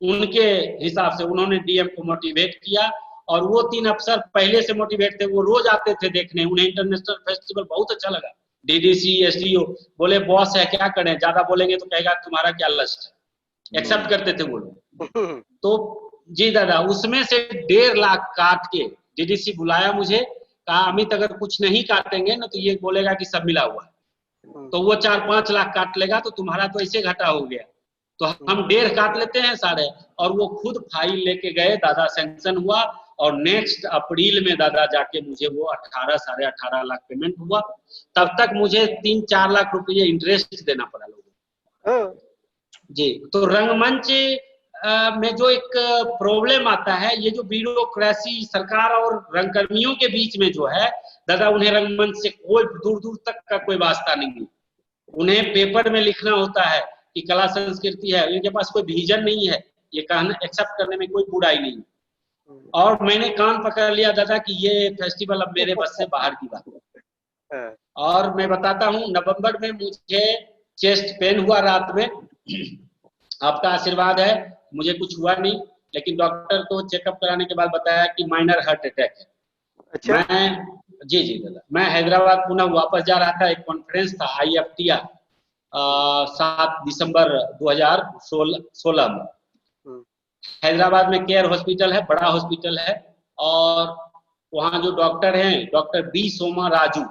उनके हिसाब से उन्होंने डीएम को मोटिवेट किया, और वो 3 अफसर पहले से मोटिवेट थे, वो रोज आते थे देखने, उन्हें इंटरनेशनल फेस्टिवल बहुत अच्छा लगा। डीडीसी एसडीओ बोले बॉस है क्या करें, ज्यादा बोलेंगे तो कहेगा तुम्हारा क्या लस्ट है, एक्सेप्ट करते थे वो लोग। तो जी दादा, उसमें से 1.5 लाख काट के डीडीसी बुलाया मुझे, कहा अमित अगर कुछ नहीं काटेंगे ना तो ये बोलेगा कि सब मिला हुआ है, तो वो 4-5 लाख काट लेगा, तो तुम्हारा तो ऐसे घाटा हो गया, तो हम 1.5 काट लेते हैं सारे। और वो खुद फाइल लेके गए दादा, सैंक्शन हुआ, और नेक्स्ट अप्रैल में दादा जाके मुझे वो 18 साढ़े 18 लाख पेमेंट हुआ। तब तक मुझे 3-4 लाख रुपये इंटरेस्ट देना पड़ा लोगों हाँ, को। जी, तो रंगमंच में जो एक प्रॉब्लम आता है, ये जो ब्यूरोक्रेसी सरकार और रंगकर्मियों के बीच में जो है दादा, उन्हें रंगमंच से कोई दूर दूर तक का कोई वास्ता नहीं है। उन्हें पेपर में लिखना होता है कि कला संस्कृति है, उनके पास कोई विजन नहीं है, ये कहना एक्सेप्ट करने में कोई बुराई नहीं। और मैंने कान पकड़ लिया दादा कि ये फेस्टिवल अब मेरे बस से बाहर की बात है। हाँ, और मैं बताता हूँ, नवंबर में मुझे चेस्ट पेन हुआ रात में। आपका आशीर्वाद है, मुझे कुछ हुआ नहीं, लेकिन डॉक्टर को चेकअप कराने के बाद बताया कि माइनर हार्ट अटैक है। अच्छा, मैं जी जी दादा, मैं हैदराबाद पुनः वापस जा रहा था, एक कॉन्फ्रेंस था IFTR 7 दिसंबर 2016 में। हैदराबाद में केयर हॉस्पिटल है, बड़ा हॉस्पिटल है, और वहाँ जो डॉक्टर हैं, doctor B Soma Raju,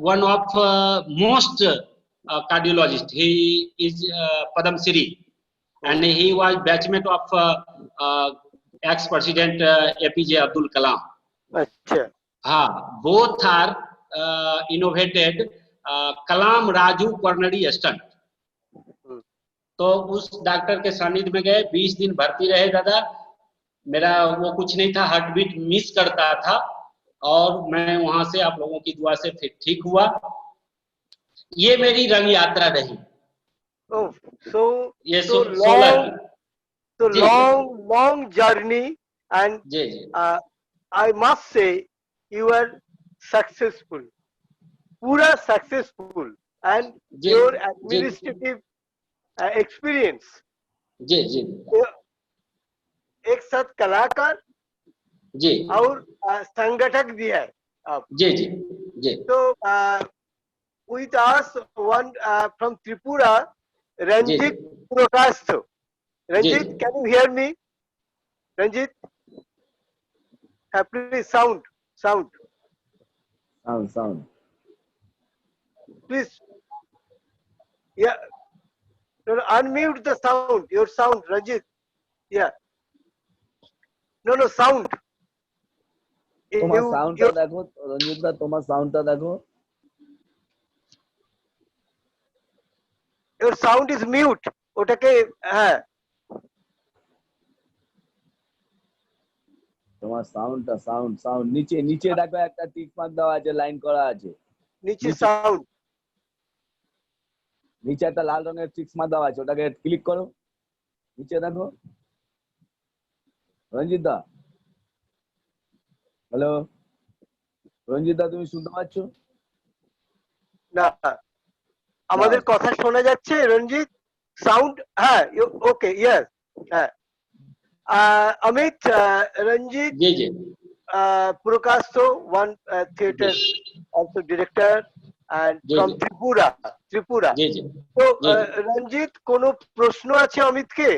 one of most cardiologist. He is Padam Shri, and he was batchmate of ex-president APJ Abdul Kalam. अच्छा, हाँ, both are innovated Kalam Raju coronary stunt. तो उस डॉक्टर के सानिध्य में गए, 20 दिन भर्ती रहे दादा। मेरा वो कुछ नहीं था, हार्ट बीट मिस करता था, और मैं वहां से आप लोगों की दुआ से फिर ठीक हुआ। ये मेरी रंग यात्रा रही। oh, so ये so 16 long, so ji long journey, and ji ji I must say you are successful, पूरा successful, and ji your ji administrative experience, जी जी एक साथ कलाकार जी और संगठक भी है आप। जी जी जी तो with us one from Tripura, ji Ranjit Prakash. Ranjit, ji. can you hear me? Ranjit, please sound. Sound. Please, yeah. No, unmute the sound. Your sound, Ranjit. Yeah. No, sound. তোমার সাউন্ডটা দেখো রঞ্জিত দা, তোমার সাউন্ডটা দেখো। Your sound is mute. ওটাকে হ্যাঁ, তোমার সাউন্ডটা সাউন্ড নিচে দেখো একটা টিক মার্ক দেওয়া আছে, লাইন করা আছে নিচে সাউন্ড, নিচে একটা লাল রঙের টিক মার্ক দেওয়া আছে, ওটাকে ক্লিক করো, নিচে দেখো। রঞ্জিত দা, হ্যালো রঞ্জিত দা, তুমি শুনতে পাচ্ছ? না আমাদের কথা শোনা যাচ্ছে রঞ্জিত? সাউন্ড হ্যাঁ, ওকে, ইয়েস, হ্যাঁ। Amit, Ranjit जी जी Prakash, one theatre also director, and जी from जी Tripura. जी जी তো जी রঞ্জিত, কোনো প্রশ্ন আছে অমিতকে?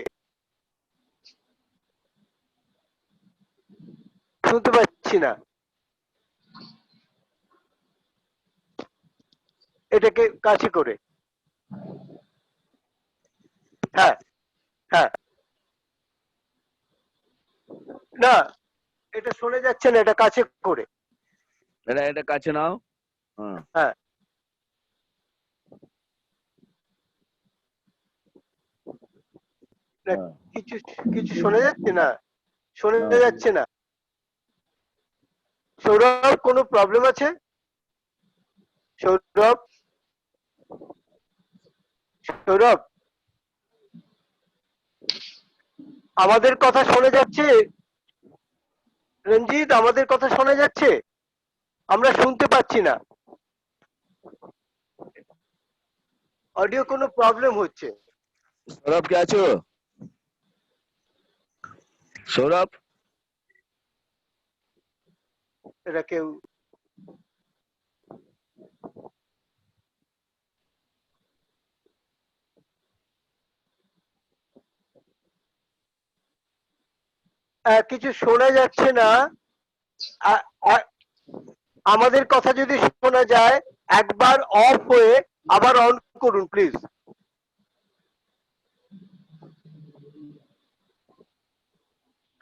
শুনতে পাচ্ছি না, এটাকে কাছে করে, হ্যাঁ হ্যাঁ, না এটা শোনা যাচ্ছে না, এটা কাছে করে, এটা কাছে নাও। হ্যাঁ কিছু কিছু শোনা যাচ্ছে না, শোনা যাচ্ছে না। সৌরভ, কোনো প্রবলেম আছে? সৌরভ, আমাদের কথা শোনা যাচ্ছে? রঞ্জিত, আমাদের কথা শোনা যাচ্ছে? আমরা শুনতে পাচ্ছি না, অডিও কোনো প্রবলেম হচ্ছে। সৌরভ কে আছো? সৌরভ, এটা কেউ কিছু শোনা যাচ্ছে না। আমাদের কথা যদি শোনা যায়, একবার অফ হয়ে আবার অন করুন প্লিজ।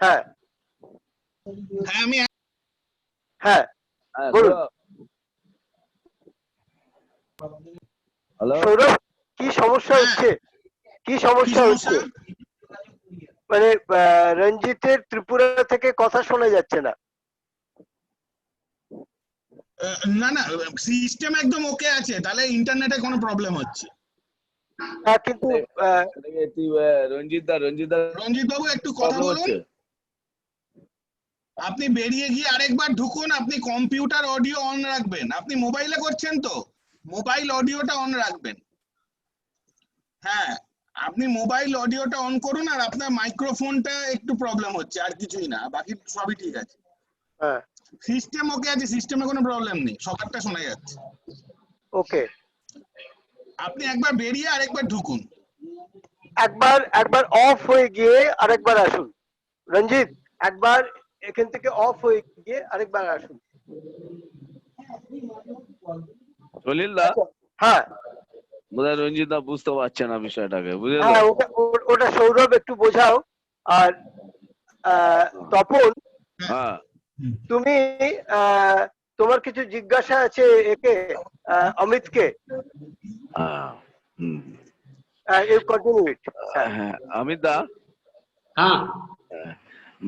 হ্যাঁ, হ্যাঁ আমি হ্যাঁ বলুন হ্যালো সৌরভ, কি সমস্যা হ্যাঁ। হচ্ছে? কি সমস্যা হচ্ছে? মানে রঞ্জিতের ত্রিপুরা থেকে কথা শোনা যাচ্ছে না। না না সিস্টেম একদম ওকে আছে, তাহলে ইন্টারনেটে কোনো প্রবলেম হচ্ছে। হ্যাঁ কিন্তু রঞ্জিত বাবু একটু কথা প্রবলেম বলুন। হচ্ছে। আপনি বেরিয়ে গিয়ে আরেকবার ঢুকুন, আপনি কম্পিউটার অডিও অন রাখবেন। আপনি মোবাইলে করছেন তো, মোবাইল অডিওটা অন রাখবেন। হ্যাঁ আপনি মোবাইল অডিওটা অন করুন, আর আপনার মাইক্রোফোনটা একটু প্রবলেম হচ্ছে, আর কিছুই না, বাকি সবই ঠিক আছে। হ্যাঁ সিস্টেম ওকে আছে, সিস্টেমে কোনো প্রবলেম নেই, সবারটা শোনা যাচ্ছে। ওকে, আপনি একবার বেরিয়ে আরেকবার ঢুকুন। একবার অফ হয়ে গিয়ে আরেকবার আসুন। রঞ্জিত একবার এখান থেকে অফ হয়ে গিয়ে আরেকবার আসুন। সলিলদা হ্যাঁ বোধহয় রঞ্জিত দা বুঝতে পারছে না বিষয়টাকে, বুঝলে তো? হ্যাঁ ওটা সৌরভ একটু বোঝাও। আর তপন হ্যাঁ তুমি তোমার কিছু জিজ্ঞাসা আছে একে অমিতকে। You continue it. अमित दा हाँ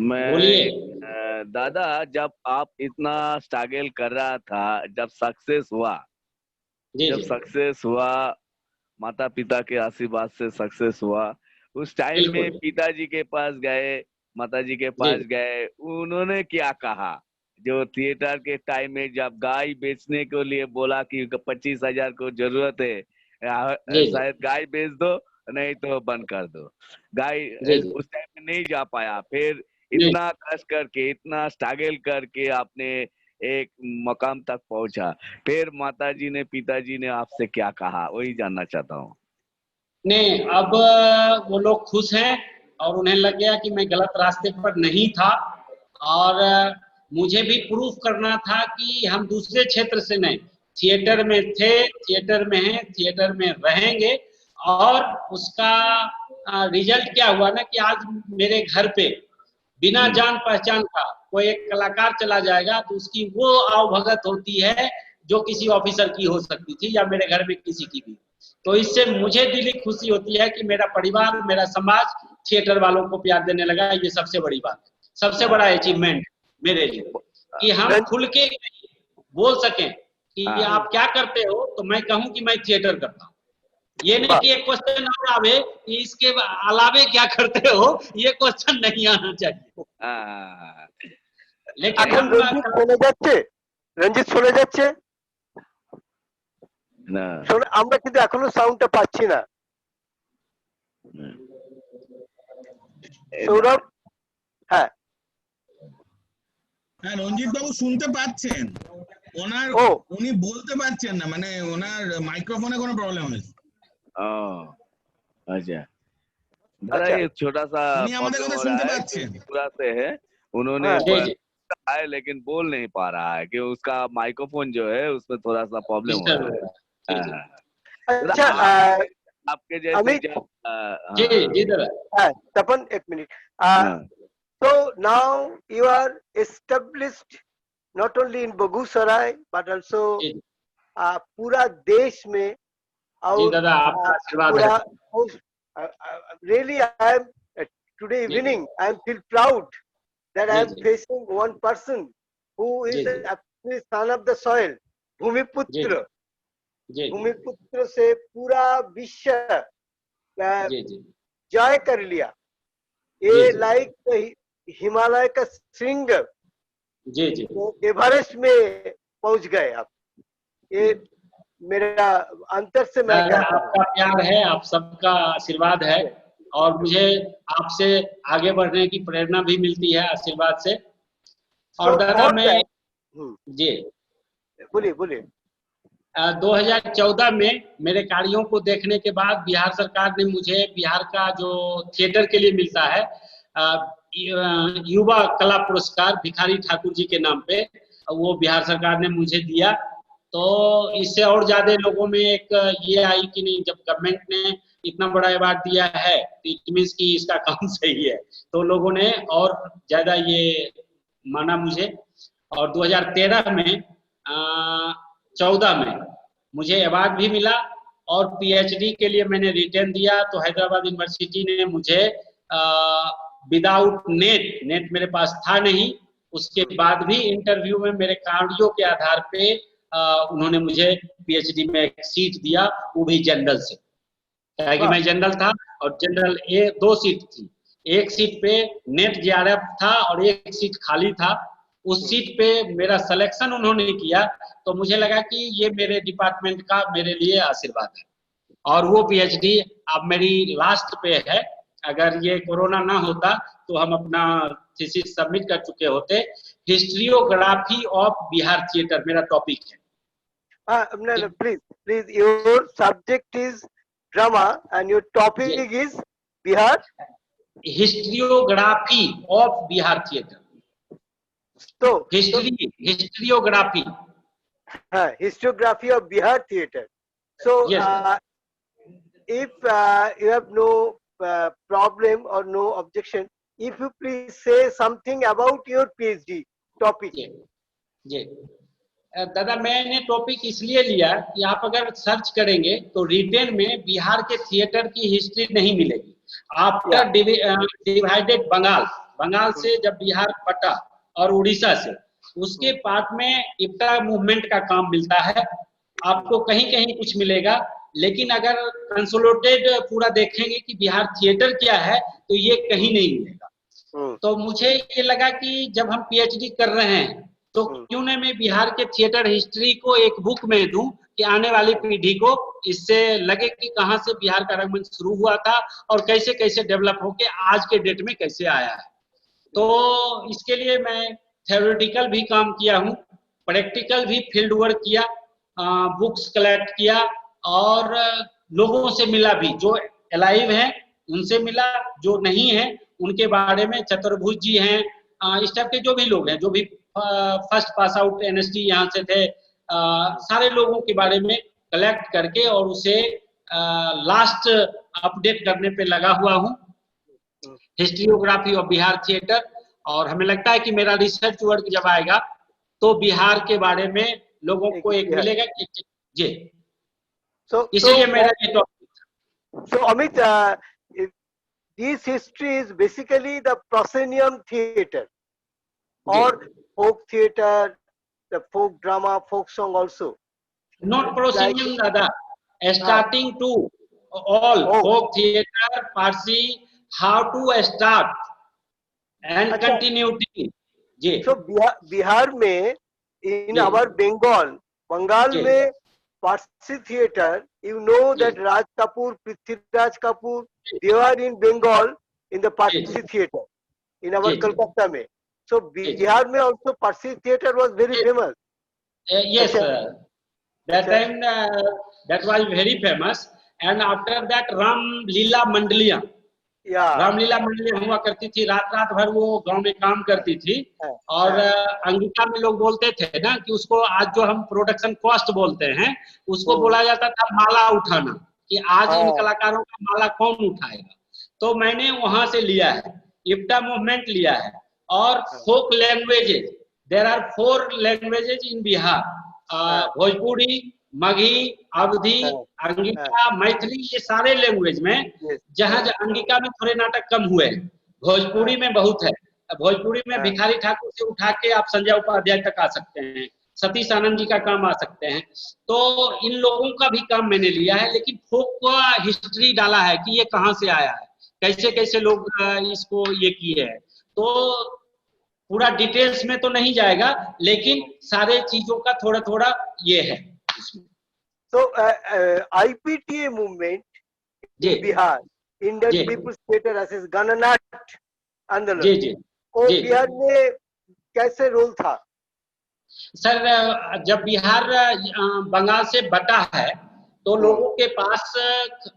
मैं बोलिए। दादा जब आप इतना स्ट्रगल कर रहा था, जब सक्सेस हुआ, जी जी माता पिता के आशीर्वाद से सक्सेस हुआ, उस टाइम में बिल्कुल। पिताजी के पास गए, माताजी के पास गए, उन्होंने क्या कहा? जो थिएटर के टाइम में जब गाय बेचने के लिए बोला कि 25,000 को जरूरत है, शायद गाय बेच दो नहीं तो बंद कर दो, गाय उस टाइम में नहीं जा पाया, फिर इतना कष्ट करके इतना स्ट्रगल करके आपने एक मकाम तक पहुंचा, फिर माताजी ने पिताजी ने आपसे क्या कहा, वही जानना चाहता हूँ। नहीं, अब वो लोग खुश हैं और उन्हें लग गया कि मैं गलत रास्ते पर नहीं था, और मुझे भी प्रूफ करना था कि हम दूसरे क्षेत्र से नहीं, थिएटर में थे, थिएटर में हैं, थिएटर में रहेंगे। और उसका रिजल्ट क्या हुआ ना कि आज मेरे घर पे बिना जान पहचान का कोई एक कलाकार चला जाएगा तो उसकी वो आवभगत होती है जो किसी ऑफिसर की हो सकती थी या मेरे घर में किसी की भी। तो इससे मुझे दिली खुशी होती है कि मेरा परिवार, मेरा समाज थिएटर वालों को प्यार देने लगा। ये सबसे बड़ी बात, सबसे बड़ा अचीवमेंट मेरे लिए, कि हम खुल के बोल सकें कि आप क्या करते हो, तो मैं कहूं कि मैं थिएटर करता हूं। ये नहीं कि एक क्वेश्चन और आवे कि इसके अलावे क्या करते हो, ये क्वेश्चन नहीं आना चाहिए। लेकिन এখন রঞ্জিত শোনা যাচ্ছে? রঞ্জিত শোনা যাচ্ছে না? আমরা কিন্তু এখনো সাউন্ডটা পাচ্ছি না। সৌরভ হ্যাঁ হ্যাঁ রঞ্জিত বাবু শুনতে পাচ্ছেন, ওনার উনি বলতে পারছেন না, মানে ওনার মাইক্রোফোনে কোনো প্রবলেম হয়েছে। अच्छा दादा ये छोटा सा प्रॉब्लम हो रहा है कि त्रिपुरा से है, उन्होंने है लेकिन बोल नहीं पा रहा है कि उसका माइक्रोफोन जो है उसमें थोड़ा सा प्रॉब्लम हो रहा है। अच्छा आपके जैसे तपन एक minute. So now you are established not only in Begusarai but also पूरा देश में। और really I am today evening I am feel proud that I am facing one person who is actually son of the soil, भूमिपुत्र। भूमिपुत्र से पूरा विश्व जय कर लिया। ये लाइक हिमालय का सिंह एवरेस्ट में पहुंच गए आप। ये मेरा अंतर से मैं आपका प्यार है, आप सबका आशीर्वाद है, और मुझे आपसे आगे बढ़ने की प्रेरणा भी मिलती है आशीर्वाद से। और दादा मैं जी बोलिए 2014 में मेरे कार्यों को देखने के बाद बिहार सरकार ने मुझे बिहार का जो थिएटर के लिए मिलता है युवा कला पुरस्कार भिखारी ठाकुर जी के नाम पे, वो बिहार सरकार ने मुझे दिया। तो इससे और ज्यादा लोगों में एक ये आई कि नहीं, जब गवर्नमेंट ने इतना बड़ा अवार्ड दिया है तो इट मीन्स कि इसका काम सही है, तो लोगों ने और ज्यादा ये माना मुझे, और 2013 में 14 में मुझे अवार्ड भी मिला, और पीएचडी के लिए मैंने रिटर्न दिया तो हैदराबाद यूनिवर्सिटी ने मुझे विदाउट नेट मेरे पास था नहीं, उसके बाद भी इंटरव्यू में मेरे कार्डियो के आधार पे उन्होंने मुझे पीएचडी में एक सीट दिया, वो भी जनरल से, कि मैं जनरल था और जनरल ए 2 सीट थी, एक सीट पे नेट जेआरएफ था और एक सीट खाली था, उस सीट पे मेरा सिलेक्शन उन्होंने किया, तो मुझे लगा कि ये मेरे डिपार्टमेंट का मेरे लिए आशीर्वाद है, और वो पीएचडी अब मेरी लास्ट पे है। अगर ये कोरोना ना होता तो हम अपना थीसिस सबमिट कर चुके होते। हिस्ट्रियोग्राफी ऑफ बिहार थिएटर मेरा टॉपिक है। No, please, your subject is drama and your topic is Bihar. Historiography of Bihar theatre, So, historiography, historiography of Bihar theatre. So, Yes. If you have no problem or no objection, if you please say something about your PhD topic. जी दादा, मैंने टॉपिक इसलिए लिया कि आप अगर सर्च करेंगे तो रिटेन में बिहार के थिएटर की हिस्ट्री नहीं मिलेगी। आफ्टर डिवाइडेड बंगाल से जब बिहार बटा और उड़ीसा से, उसके पार्ट में इप्टा मूवमेंट का काम मिलता है, आपको कहीं कहीं कुछ मिलेगा, लेकिन अगर कंसोलिडेटेड पूरा देखेंगे कि बिहार थिएटर क्या है तो ये कहीं नहीं मिलेगा। तो मुझे ये लगा कि जब हम पीएचडी कर रहे हैं तो क्यों न मैं बिहार के थिएटर हिस्ट्री को एक बुक में दूं कि आने वाली पीढ़ी को इससे लगे कि कहां से बिहार का रंगमंच शुरू हुआ था और कैसे कैसे डेवलप होके आज के डेट में कैसे आया है। तो इसके लिए मैं थ्योरेटिकल भी काम किया हूँ, प्रैक्टिकल भी फील्ड वर्क किया, बुक्स कलेक्ट किया और लोगों से मिला भी, जो अलाइव हैं उनसे मिला, जो नहीं है उनके बारे में, चतुर्भुज जी हैं, इस टाइप के जो भी लोग हैं, जो भी फर्स्ट पास आउट एनएसडी यहाँ से थे, सारे लोगों के बारे में कलेक्ट करके और उसे लास्ट अपडेट करने पे लगा हुआ हूँ, हिस्ट्रियोग्राफी ऑफ बिहार थिएटर। और हमें लगता है कि मेरा रिसर्च वर्क जब आएगा तो बिहार के बारे में लोगों को एक मिलेगा कि जी, इसलिए मेरा ये topic. So Amit, this history is basically the proscenium theatre or folk theatre, the folk drama, folk song also. Not proscenium, Dada. Starting to all folk theatre, Parsi, how to start and continuity. जी. So बिहार में in our Bengal में Parsi theatre, you know that Raj Kapoor, Prithviraj Kapoor, they are in Bengal in the Parsi theatre in our Kolkata mein. So Bihar mein also Parsi theatre was very famous. Yes, sir. That time that was very famous, and after that Ram Leela Mandaliya. Ramlila मंडली हुआ करती थी, रात भर वो गांव में काम करती थी, और अंगिका में लोग बोलते थे ना कि उसको आज जो हम प्रोडक्शन कॉस्ट बोलते हैं उसको बोला जाता था माला उठाना, कि आज इन कलाकारों का माला कौन उठाएगा। तो मैंने वहां से लिया है, इप्टा मूवमेंट लिया है, और फोक लैंग्वेजेज, देयर आर 4 लैंग्वेजेज इन बिहार, भोजपुरी, मगही, अवधी, अंगिका, मैथिली, ये सारे लैंग्वेज में, जहां अंगिका में थोड़े नाटक कम हुए हैं, भोजपुरी में बहुत है। भोजपुरी में भिखारी ठाकुर से उठा के आप संजय उपाध्याय तक आ सकते हैं, सतीश आनंद जी का काम आ सकते हैं। तो इन लोगों का भी काम मैंने लिया है, लेकिन फोक का हिस्ट्री डाला है कि ये कहाँ से आया है, कैसे कैसे लोग इसको ये किए हैं। तो पूरा डिटेल्स में तो नहीं जाएगा, लेकिन सारे चीजों का थोड़ा थोड़ा ये है। So IPTA movement in Bihar, Indian People's Theatre Association, गणनाट आंदोलन, वो बिहार में कैसे रोल था? सर, जब बिहार बंगाल से बटा है तो लोगों के पास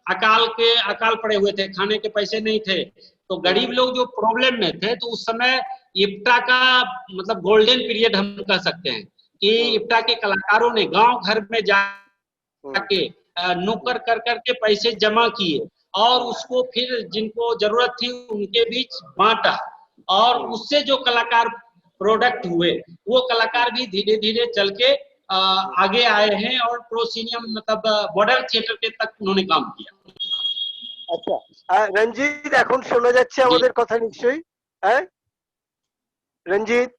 अकाल पड़े हुए थे, खाने के पैसे नहीं थे, तो गरीब लोग जो प्रॉब्लम में थे, तो उस समय इप्टा का मतलब गोल्डन पीरियड हम कह सकते हैं कि इप्टा के कलाकारों ने गांव घर में जाके नुक्कड़ कर करके पैसे जमा किए और उसको फिर जिनको जरूरत थी उनके बीच बांटा, और उससे जो कलाकार प्रोडक्ट हुए, वो कलाकार भी धीरे धीरे चल के आगे आए हैं और प्रोसीनियम मतलब बॉर्डर थिएटर के तक उन्होंने काम किया। আচ্ছা রঞ্জিত, এখন শোনা যাচ্ছে আমাদের কথা নিশ্চয়ই? হ্যাঁ রঞ্জিত,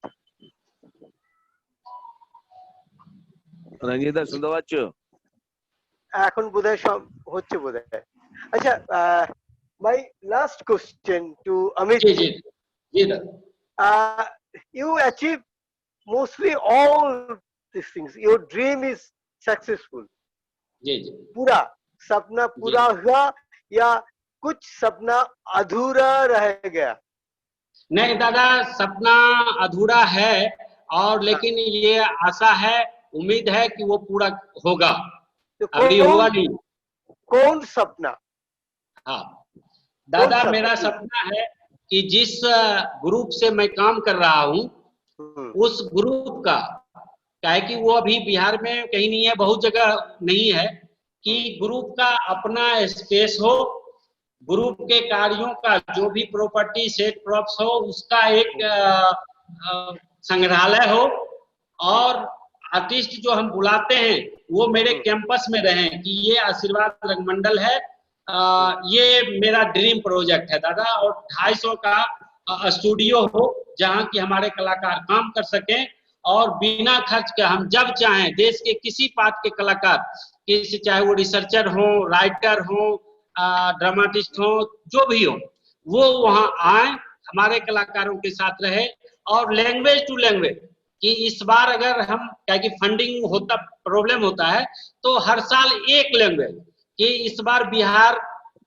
রঞ্জিতা শুনতে পাচ্ছ? এখন বোধহয় সব হচ্ছে বোধহয়। আচ্ছা, my last question to Amit. जी जी जी दादा। You achieve mostly all these things. Your dream is successful. जी जी पूरा सपना पूरा हुआ या कुछ सपना अधूरा रह गया? नहीं दादा, सपना अधूरा है और लेकिन ये आशा है, उम्मीद है कि वो पूरा होगा। तो अभी हुआ नहीं। कौन सपना? हाँ दादा, सपना? मेरा सपना है कि जिस ग्रुप से मैं काम कर रहा हूँ उस ग्रुप का, क्या कि वो अभी बिहार में कहीं नहीं है, बहुत जगह नहीं है, कि ग्रुप का अपना स्पेस हो, ग्रुप के कार्यों का जो भी प्रॉपर्टी सेट प्रॉप्स हो उसका एक संग्रहालय हो, और आर्टिस्ट जो हम बुलाते हैं वो मेरे कैंपस में रहें, कि ये आशीर्वाद रंगमंडल है। ये मेरा ड्रीम प्रोजेक्ट है दादा। और 250 का स्टूडियो हो जहाँ की हमारे कलाकार काम कर सकें, और बिना खर्च के हम जब चाहें देश के किसी पार्ट के कलाकार, किसी चाहे वो रिसर्चर हो, राइटर हो, ड्रामाटिस्ट हो, जो भी हो, वो वहाँ आए, हमारे कलाकारों के साथ रहे। और लैंग्वेज टू लैंग्वेज, कि इस बार अगर हम क्या कि फंडिंग होता प्रॉब्लम होता है तो हर साल एक लैंग्वेज, कि इस बार बिहार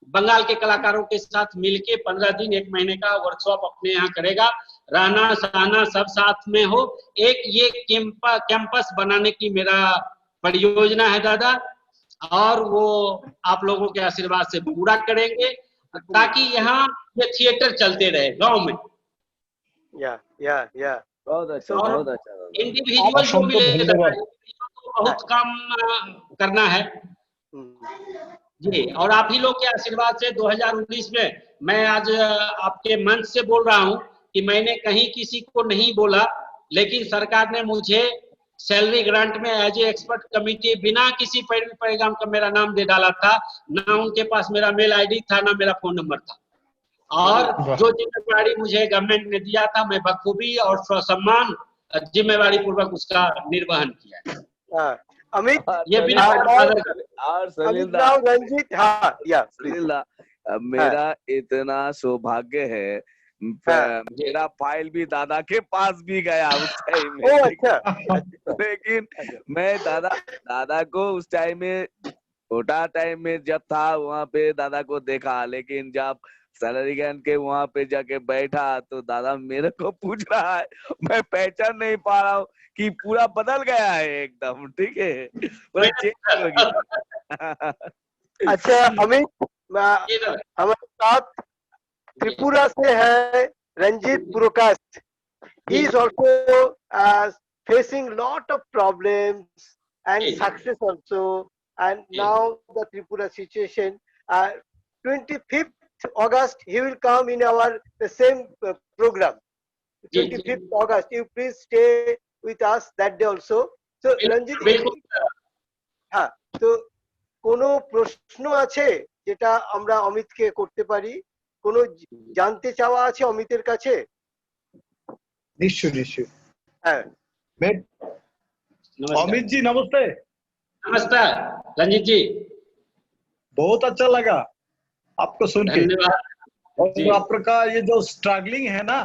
बंगाल के कलाकारों के साथ मिलके 15 दिन 1 महीने का वर्कशॉप अपने यहाँ करेगा, रहना सहना सब साथ में हो। एक ये कैंपस बनाने की मेरा परियोजना है दादा, और वो आप लोगों के आशीर्वाद से पूरा करेंगे, ताकि यहाँ ये थिएटर चलते रहे गांव में। या बहुत अच्छा, बहुत अच्छा। इंडिविजुअल जो भी बहुत काम करना है जी। और आप ही लोग के आशीर्वाद से 2019 में मैं आज आपके मंच से बोल रहा हूं कि मैंने कहीं किसी को नहीं बोला, लेकिन सरकार ने मुझे सैलरी ग्रांट में एज ए एक्सपर्ट कमिटी बिना किसी पैगाम का मेरा नाम दे डाला था। ना उनके पास मेरा मेल आईडी था, ना मेरा फोन नंबर था, और जो जिम्मेवारी मुझे गवर्नमेंट ने दिया था मैं बखूबी और सम्मान जिम्मेवारी पूर्वक उसका निर्वहन किया। अमित, ये बिना और रंजीत, हाँ या मेरा इतना सौभाग्य है, मेरा फाइल भी दादा के पास भी गया उस टाइम में। अच्छा। लेकिन मैं दादा को उस टाइम में, छोटा टाइम में जब था वहाँ पे दादा को देखा, लेकिन जब सैलरी ग्रांट के वहाँ पे जाके बैठा तो दादा मेरे को पूछ रहा है, मैं पहचान नहीं पा रहा हूँ कि पूरा बदल गया है एकदम, ठीक है, पूरा चेंज हो गया। अच्छा अमित, हमारे साथ त्रिपुरा से है Ranjit पुरकास्ट। He is also facing lot of problems and success also, and now the Tripura situation. 25th August he will come in the same program. 25th August, you please stay with us that day also. So Ranjit, हाँ, तो কোনো প্রশ্ন আছে যেটা আমরা অমিতকে করতে পারি? কোনো জানতে চাওয়া আছে অমিতের কাছে? निश्चय। हाँ अमित जी नमस्ते। नमस्कार रंजीत जी, बहुत अच्छा लगा आपको सुन के। और आपका ये जो स्ट्रगलिंग है ना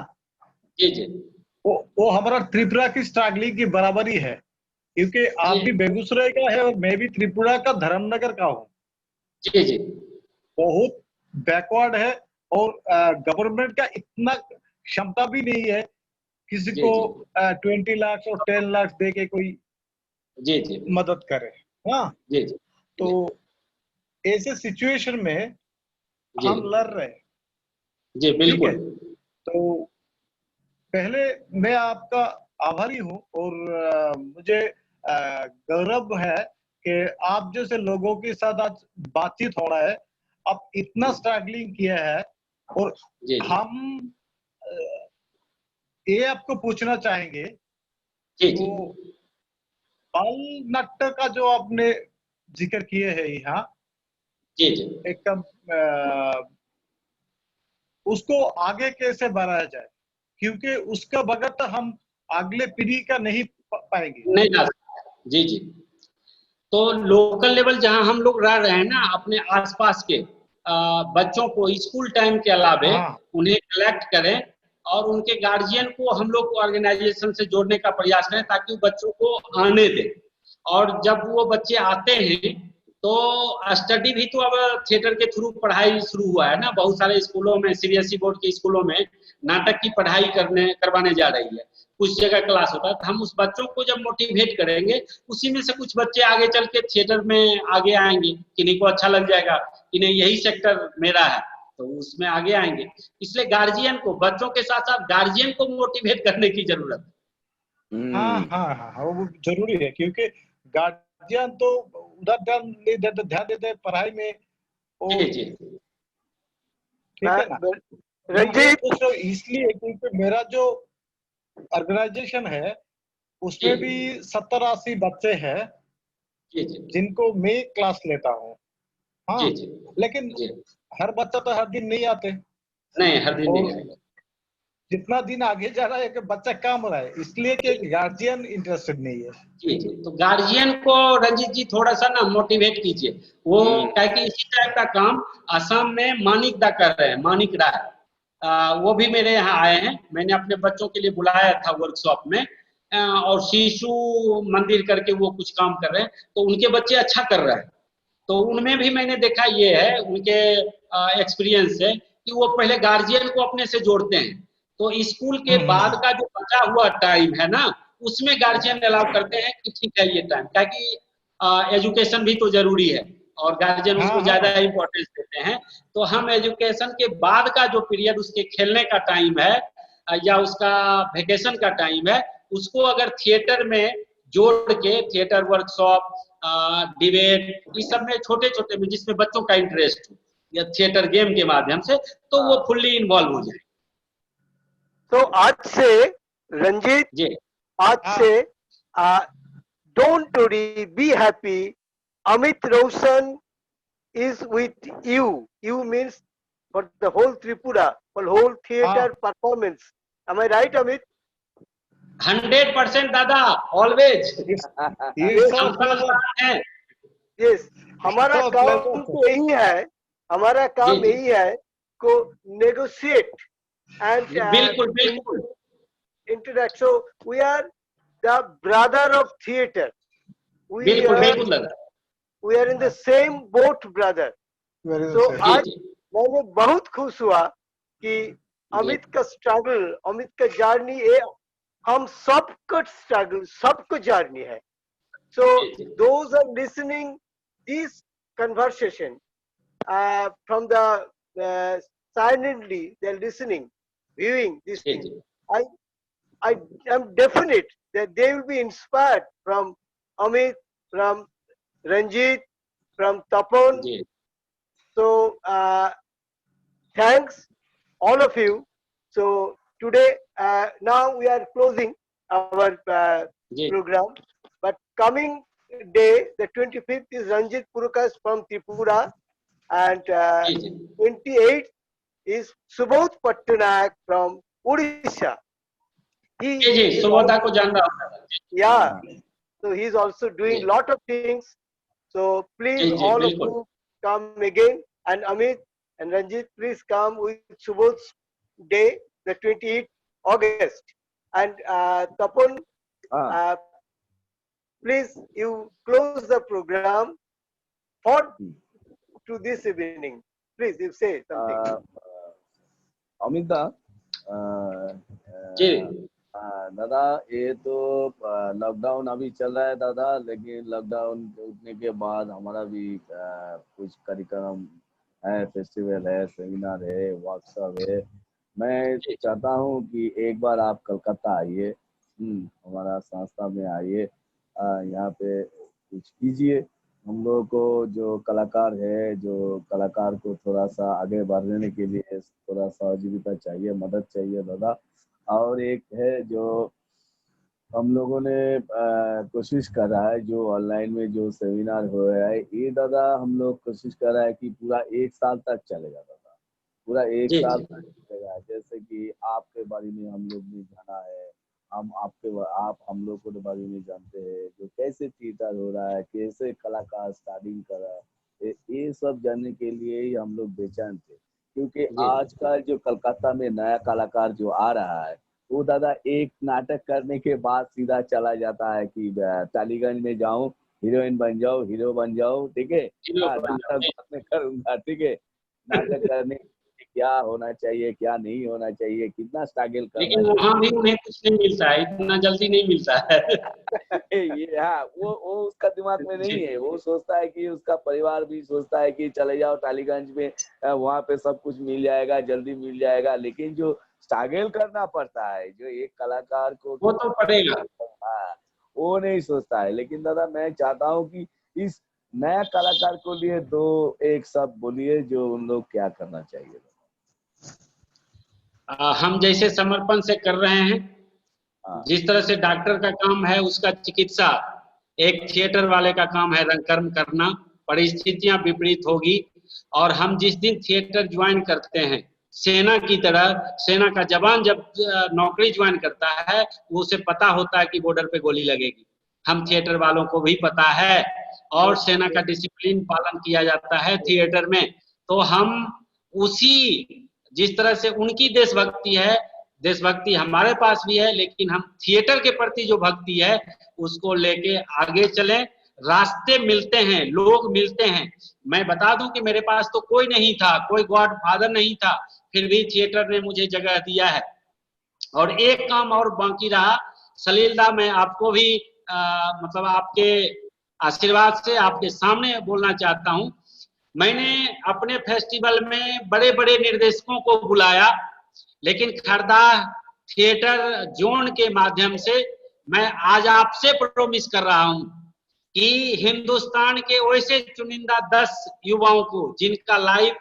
जी जी, वो हमारा त्रिपुरा की स्ट्रगलिंग की बराबरी है, क्योंकि आप भी बेगूसराय का है और मैं भी त्रिपुरा का धर्मनगर का हूँ। जी जी, बहुत बैकवर्ड है और गवर्नमेंट का इतना क्षमता भी नहीं है किसी को 20 लाख और 10 लाख दे के कोई जी जी मदद करे। हाँ जी जी, तो ऐसे सिचुएशन में हम लड़ रहे हैं जी बिल्कुल। तो पहले मैं आपका आभारी हूँ और मुझे गौरव है कि आप जैसे लोगों के साथ आज बातचीत हो रहा है। आप इतना स्ट्रगलिंग किया है और हम ये आपको पूछना चाहेंगे, जी जी तो बाल नाट्य का जो आपने जिक्र किए है यहाँ, जी जी एकदम उसको आगे कैसे बढ़ाया जाए, क्योंकि उसका बगैर तो हम अगले पीढ़ी का नहीं पाएंगे। नहीं जा सकता। जी जी, तो लोकल लेवल जहां हम लोग रह रहे हैं ना, अपने आसपास के बच्चों को स्कूल टाइम के अलावे हाँ उन्हें कलेक्ट करें और उनके गार्जियन को हम लोग ऑर्गेनाइजेशन से जोड़ने का प्रयास करें ताकि वो बच्चों को आने दें। और जब वो बच्चे आते हैं तो स्टडी भी तो अब थिएटर के थ्रू पढ़ाई शुरू हुआ है ना, बहुत सारे स्कूलों में, सीबीएसई बोर्ड के स्कूलों में नाटक की पढ़ाई करवाने जा रही है, कुछ जगह क्लास होता है। तो हम उस बच्चों को जब मोटिवेट करेंगे, उसी में से कुछ बच्चे आगे चल के थिएटर में आगे आएंगे, किन्हीं को अच्छा लग जाएगा कि नहीं यही सेक्टर मेरा है, तो उसमें आगे आएंगे। इसलिए गार्जियन को, बच्चों के साथ साथ गार्जियन को मोटिवेट करने की जरूरत है। हाँ हाँ हाँ, वो जरूरी है, क्योंकि गार्जियन तो उधर ध्यान नहीं देते, ध्यान देते पढ़ाई में। वो जी जी ठीक है ना। मैं ये रंजीत, पूछ रहा हूँ इसलिए क्योंकि मेरा जो ऑर्गेनाइजेशन है उसमें भी 70-80 बच्चे हैं जी जी जिनको मैं क्लास लेता हूँ। हाँ, जी जी लेकिन जी, हर बच्चा तो हर दिन नहीं आते, नहीं हर दिन नहीं और आएगा। जितना दिन आगे जा रहा है कि बच्चा कम रहा है, इसलिए कि गार्जियन इंटरेस्टेड नहीं है। जी जी, तो गार्जियन को रंजीत जी थोड़ा सा ना मोटिवेट कीजिए। वो क्या कि इसी टाइप का काम असम में मानिक दा कर रहे हैं, मानिक राय, वो भी मेरे यहाँ आए हैं, मैंने अपने बच्चों के लिए बुलाया था वर्कशॉप में। और शिशु मंदिर करके वो कुछ काम कर रहे हैं, तो उनके बच्चे अच्छा कर रहे हैं। तो उनमें भी मैंने देखा ये है उनके एक्सपीरियंस से कि वो पहले गार्जियन को अपने से जोड़ते हैं, तो स्कूल के बाद का जो बचा हुआ टाइम है ना, उसमें गार्जियन अलाउ करते हैं कि ठीक है ये टाइम, ताकि एजुकेशन भी तो जरूरी है और गार्जियन हाँ उसको हाँ ज्यादा इंपॉर्टेंस देते हैं। तो हम एजुकेशन के बाद का जो पीरियड उसके खेलने का टाइम है या उसका वेकेशन का टाइम है, उसको अगर थिएटर में जोड़ के, थिएटर वर्कशॉप, डिबेट, इस सब में छोटे छोटे में जिसमें बच्चों का इंटरेस्ट हो, या थिएटर गेम के माध्यम से, तो वो फुल्ली इन्वॉल्व हो जाए। तो आज से रंजीत, जी आज हाँ से don't worry, be happy, Amit Roshan is with you. You means for the whole Tripura, for whole theater हाँ, performance. Am I right, Amit? 100% दादा, ऑलवेज ये Yes, सब सबका साथ है। yes. हमारा सब काम pleasure तो यही है, हमारा जी काम जी, यही है को negotiate and बिल्कुल बिल्कुल interact. So we are the brother of theater. We बिल्कुल are बिल्कुल दादा। we are in the same boat, brother. Very So जी आज जी मैंने बहुत खुश हुआ कि जी अमित का स्ट्रगल, अमित का जर्नी, ये हम सबका स्ट्रगल, सबका जर्नी है। So ji ji those are listening this conversation from the silently they're listening, viewing this ji thing. Ji I am definite that they will be inspired from Amit, from Ranjit, from Tapan. Ji So thanks all of you. So today, now we are closing our ji program, but coming day, the 25th, is Ranjit Purukas from Tripura, and ji ji 28th is Subodh Patnaik from Odisha. He ji ji, is Subodha को also, जान रहा हूँ दादा। yeah, so he is also doing ji lot of things. So please, ji ji all of बिल्कुल। you come again, and Amit and Ranjit, please come with Subodh's day, the 28th August. And Tapan, हाँ uh, please you close the program for to this evening. Please, you say something. Amit दा, जी दादा ये तो लॉकडाउन अभी चल रहा है दादा, लेकिन लॉकडाउन उठने के बाद हमारा भी कुछ कार्यक्रम है, फेस्टिवल है, सेमिनार है, वर्कशॉप है। मैं जी चाहता हूँ कि एक बार आप कलकत्ता आइए, हमारा संस्था में आइए, यहाँ पे कुछ कीजिए। हम लोगों को जो कलाकार है, जो कलाकार को थोड़ा सा आगे बढ़ने के लिए थोड़ा सहयोगिता चाहिए, मदद चाहिए दादा। और एक है जो हम लोगों ने कोशिश कर रहा है, जो ऑनलाइन में जो सेमिनार हो रहा है, ये दादा हम लोग कोशिश कर रहा है कि पूरा 1 साल तक चलेगा दादा, पूरा एक जी साल जी तक चलेगा। जैसे कि आपके बारे में हम लोग ने जाना है, आप हम लोग के बारे में जानते हैं, जो कैसे थिएटर हो रहा है, कैसे कलाकार स्टार्टिंग कर रहा है, ये सब जानने के लिए ही हम लोग बेचैन थे। क्योंकि जी आजकल जो कलकत्ता में नया कलाकार जो आ रहा है, वो दादा एक नाटक करने के बाद सीधा चला जाता है कि टालीगंज में जाऊं, हीरोइन बन जाओ, हीरो बन जाओ, ठीक है, नाटक बाद में करूंगा, ठीक है। नाटक करने के लिए क्या होना चाहिए, क्या नहीं होना चाहिए, कितना स्ट्रगल करना लेकिन वहाँ भी उन्हें कुछ नहीं मिलता है, इतना जल्दी नहीं मिलता है। चाहिए। ये हाँ, वो उसका दिमाग में नहीं है। वो सोचता है कि उसका परिवार भी सोचता है कि चले जाओ टालीगंज में, वहाँ पे सब कुछ मिल जाएगा, जल्दी मिल जाएगा। लेकिन जो स्ट्रगल करना पड़ता है, जो एक कलाकार को, वो तो पड़ेगा। हाँ, वो नहीं सोचता है। लेकिन दादा मैं चाहता हूँ कि इस नया कलाकार को लिए दो एक शब्द बोलिए, जो उन लोग क्या करना चाहिए। हम जैसे समर्पण से कर रहे हैं, हाँ, जिस तरह से डॉक्टर का काम है उसका चिकित्सा, एक थिएटर वाले का काम है रंगकर्म करना। परिस्थितियां विपरीत होगी, और हम जिस दिन थिएटर ज्वाइन करते हैं, सेना की तरह, सेना का जवान जब नौकरी ज्वाइन करता है, वो उसे पता होता है कि बॉर्डर पे गोली लगेगी। हम थिएटर वालों को भी पता है, और सेना का डिसिप्लिन पालन किया जाता है थिएटर में। तो हम उसी, जिस तरह से उनकी देशभक्ति है, देशभक्ति हमारे पास भी है, लेकिन हम थिएटर के प्रति जो भक्ति है उसको लेके आगे चलें। रास्ते मिलते हैं, लोग मिलते हैं। मैं बता दूं कि मेरे पास तो कोई नहीं था, कोई गॉड फादर नहीं था, फिर भी थिएटर ने मुझे जगह दिया है। और एक काम और बाकी रहा, सलील दा, मैं आपको भी मतलब आपके आशीर्वाद से आपके सामने बोलना चाहता हूं। मैंने अपने फेस्टिवल में बड़े बड़े निर्देशकों को बुलाया, लेकिन खरदा थिएटर जोन के माध्यम से मैं आज आपसे प्रॉमिस कर रहा हूं कि हिंदुस्तान के वैसे चुनिंदा 10 युवाओं को जिनका लाइव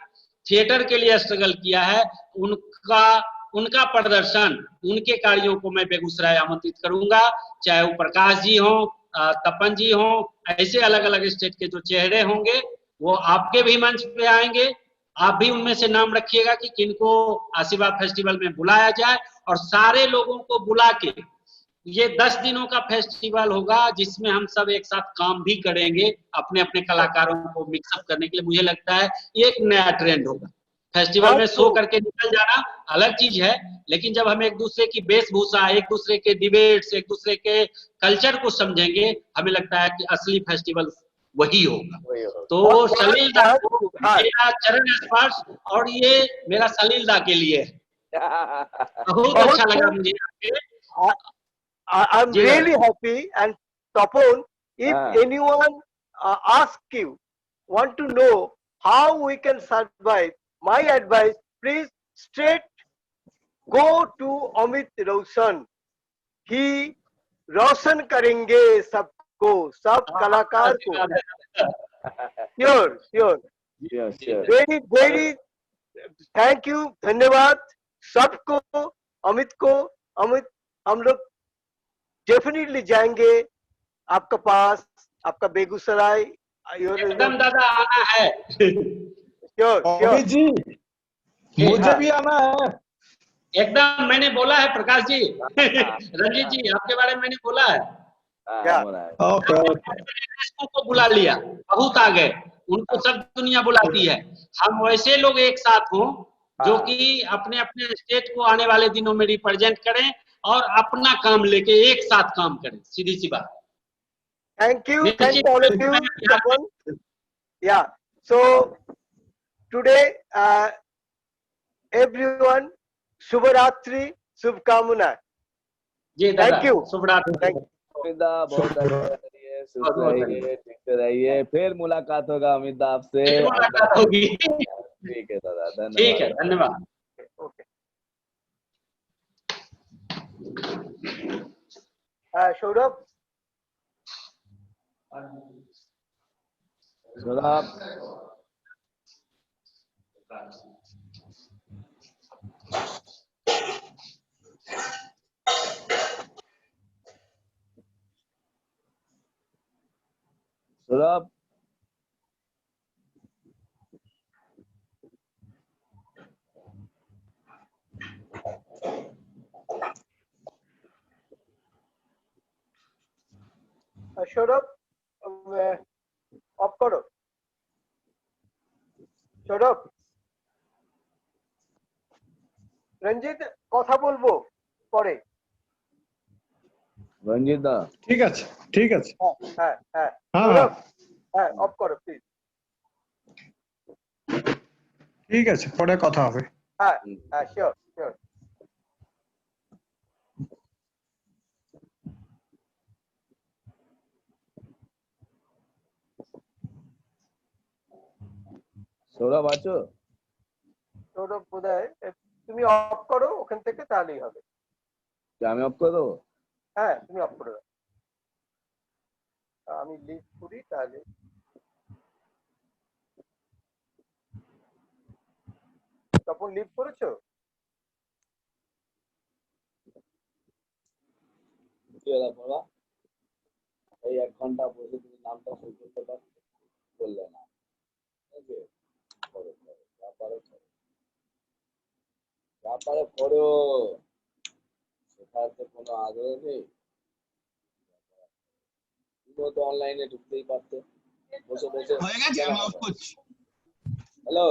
थिएटर के लिए स्ट्रगल किया है, उनका प्रदर्शन, उनके कार्यों को मैं बेगूसराय आमंत्रित करूंगा। चाहे वो प्रकाश जी हो, तपन जी हो, ऐसे अलग अलग स्टेट के जो चेहरे होंगे वो आपके भी मंच पे आएंगे। आप भी उनमें से नाम रखिएगा कि किनको आशीर्वाद फेस्टिवल में बुलाया जाए, और सारे लोगों को बुला के ये 10 दिनों का फेस्टिवल होगा, जिसमें हम सब एक साथ काम भी करेंगे अपने अपने कलाकारों को मिक्सअप करने के लिए। मुझे लगता है ये एक नया ट्रेंड होगा। फेस्टिवल में शो करके निकल जाना अलग चीज है, लेकिन जब हम एक दूसरे की वेशभूषा, एक दूसरे के डिबेट्स, एक दूसरे के कल्चर को समझेंगे, हमें लगता है कि असली फेस्टिवल वही होगा। तो सलील दा को मेरा चरण स्पर्श, और ये मेरा सलील दा के लिए बहुत अच्छा लगा मुझे। I'm really happy. And Tapon, if anyone asks you, want to know how we can survive, my advice, please straight go to Amit Roshan. He रोशन करेंगे सबको, सब कलाकार को। Sure very very thank you, धन्यवाद सबको, अमित को। अमित, हम लोग डेफिनेटली जाएंगे आपका पास, आपका बेगूसराय। एकदम दादा आना है। श्योर जी, मुझे भी आना है एकदम। मैंने बोला है प्रकाश जी, रंजीत जी, आपके बारे में मैंने बोला है। को बुला लिया, बहुत आ गए, उनको सब दुनिया बुलाती है। हम वैसे लोग एक साथ हों जो कि अपने अपने स्टेट को आने वाले दिनों में रिप्रेजेंट करें और अपना काम लेके एक साथ काम करें, सीधी सी बात। Thank you all of you. या सो टुडे एवरीवन, शुभ रात्रि, शुभकामना। जी थैंक यू, शुभ रात्रि। बहुत रहिए, ठीक से रहिए, फिर मुलाकात होगा अमित आपसे। मुलाकात होगी। ठीक है दादा, धन्यवाद। ठीक है, धन्यवाद। सौरभ, सौरभ সৌরভ সৌরভ অফ করো। সৌরভ, রঞ্জিত কথা বলবো পরে। রঞ্জিত দা ঠিক আছে, ঠিক আছে। হ্যাঁ হ্যাঁ হ্যাঁ সৌরভ, হ্যাঁ অফ করো প্লিজ। ঠিক আছে, পরে কথা হবে। হ্যাঁ হ্যাঁ শিওর শিওর। সৌরভ আছো? সৌরভ বোধহয় তুমি অফ করো ওখান থেকে, তাহলেই হবে। আমি অফ করে দেবো? হ্যাঁ তুমি অফ করে দাও, আমি লিভ করি তাহলে। তখন লিভ করেছো? কি হলো বাবা? এই 1 ঘন্টা বসে তুমি নামটা সই করতে পারছো? বললে না। ঠিক আছে? করো, করো, যা পারো করো। যা পারো করো। শেখার তো কোনো আগ্রহ নেই। তুমিও তো অনলাইনে ঢুকতেই পারতে। বসে বসে হয়ে গেছে, আমি অফ করছি। হ্যালো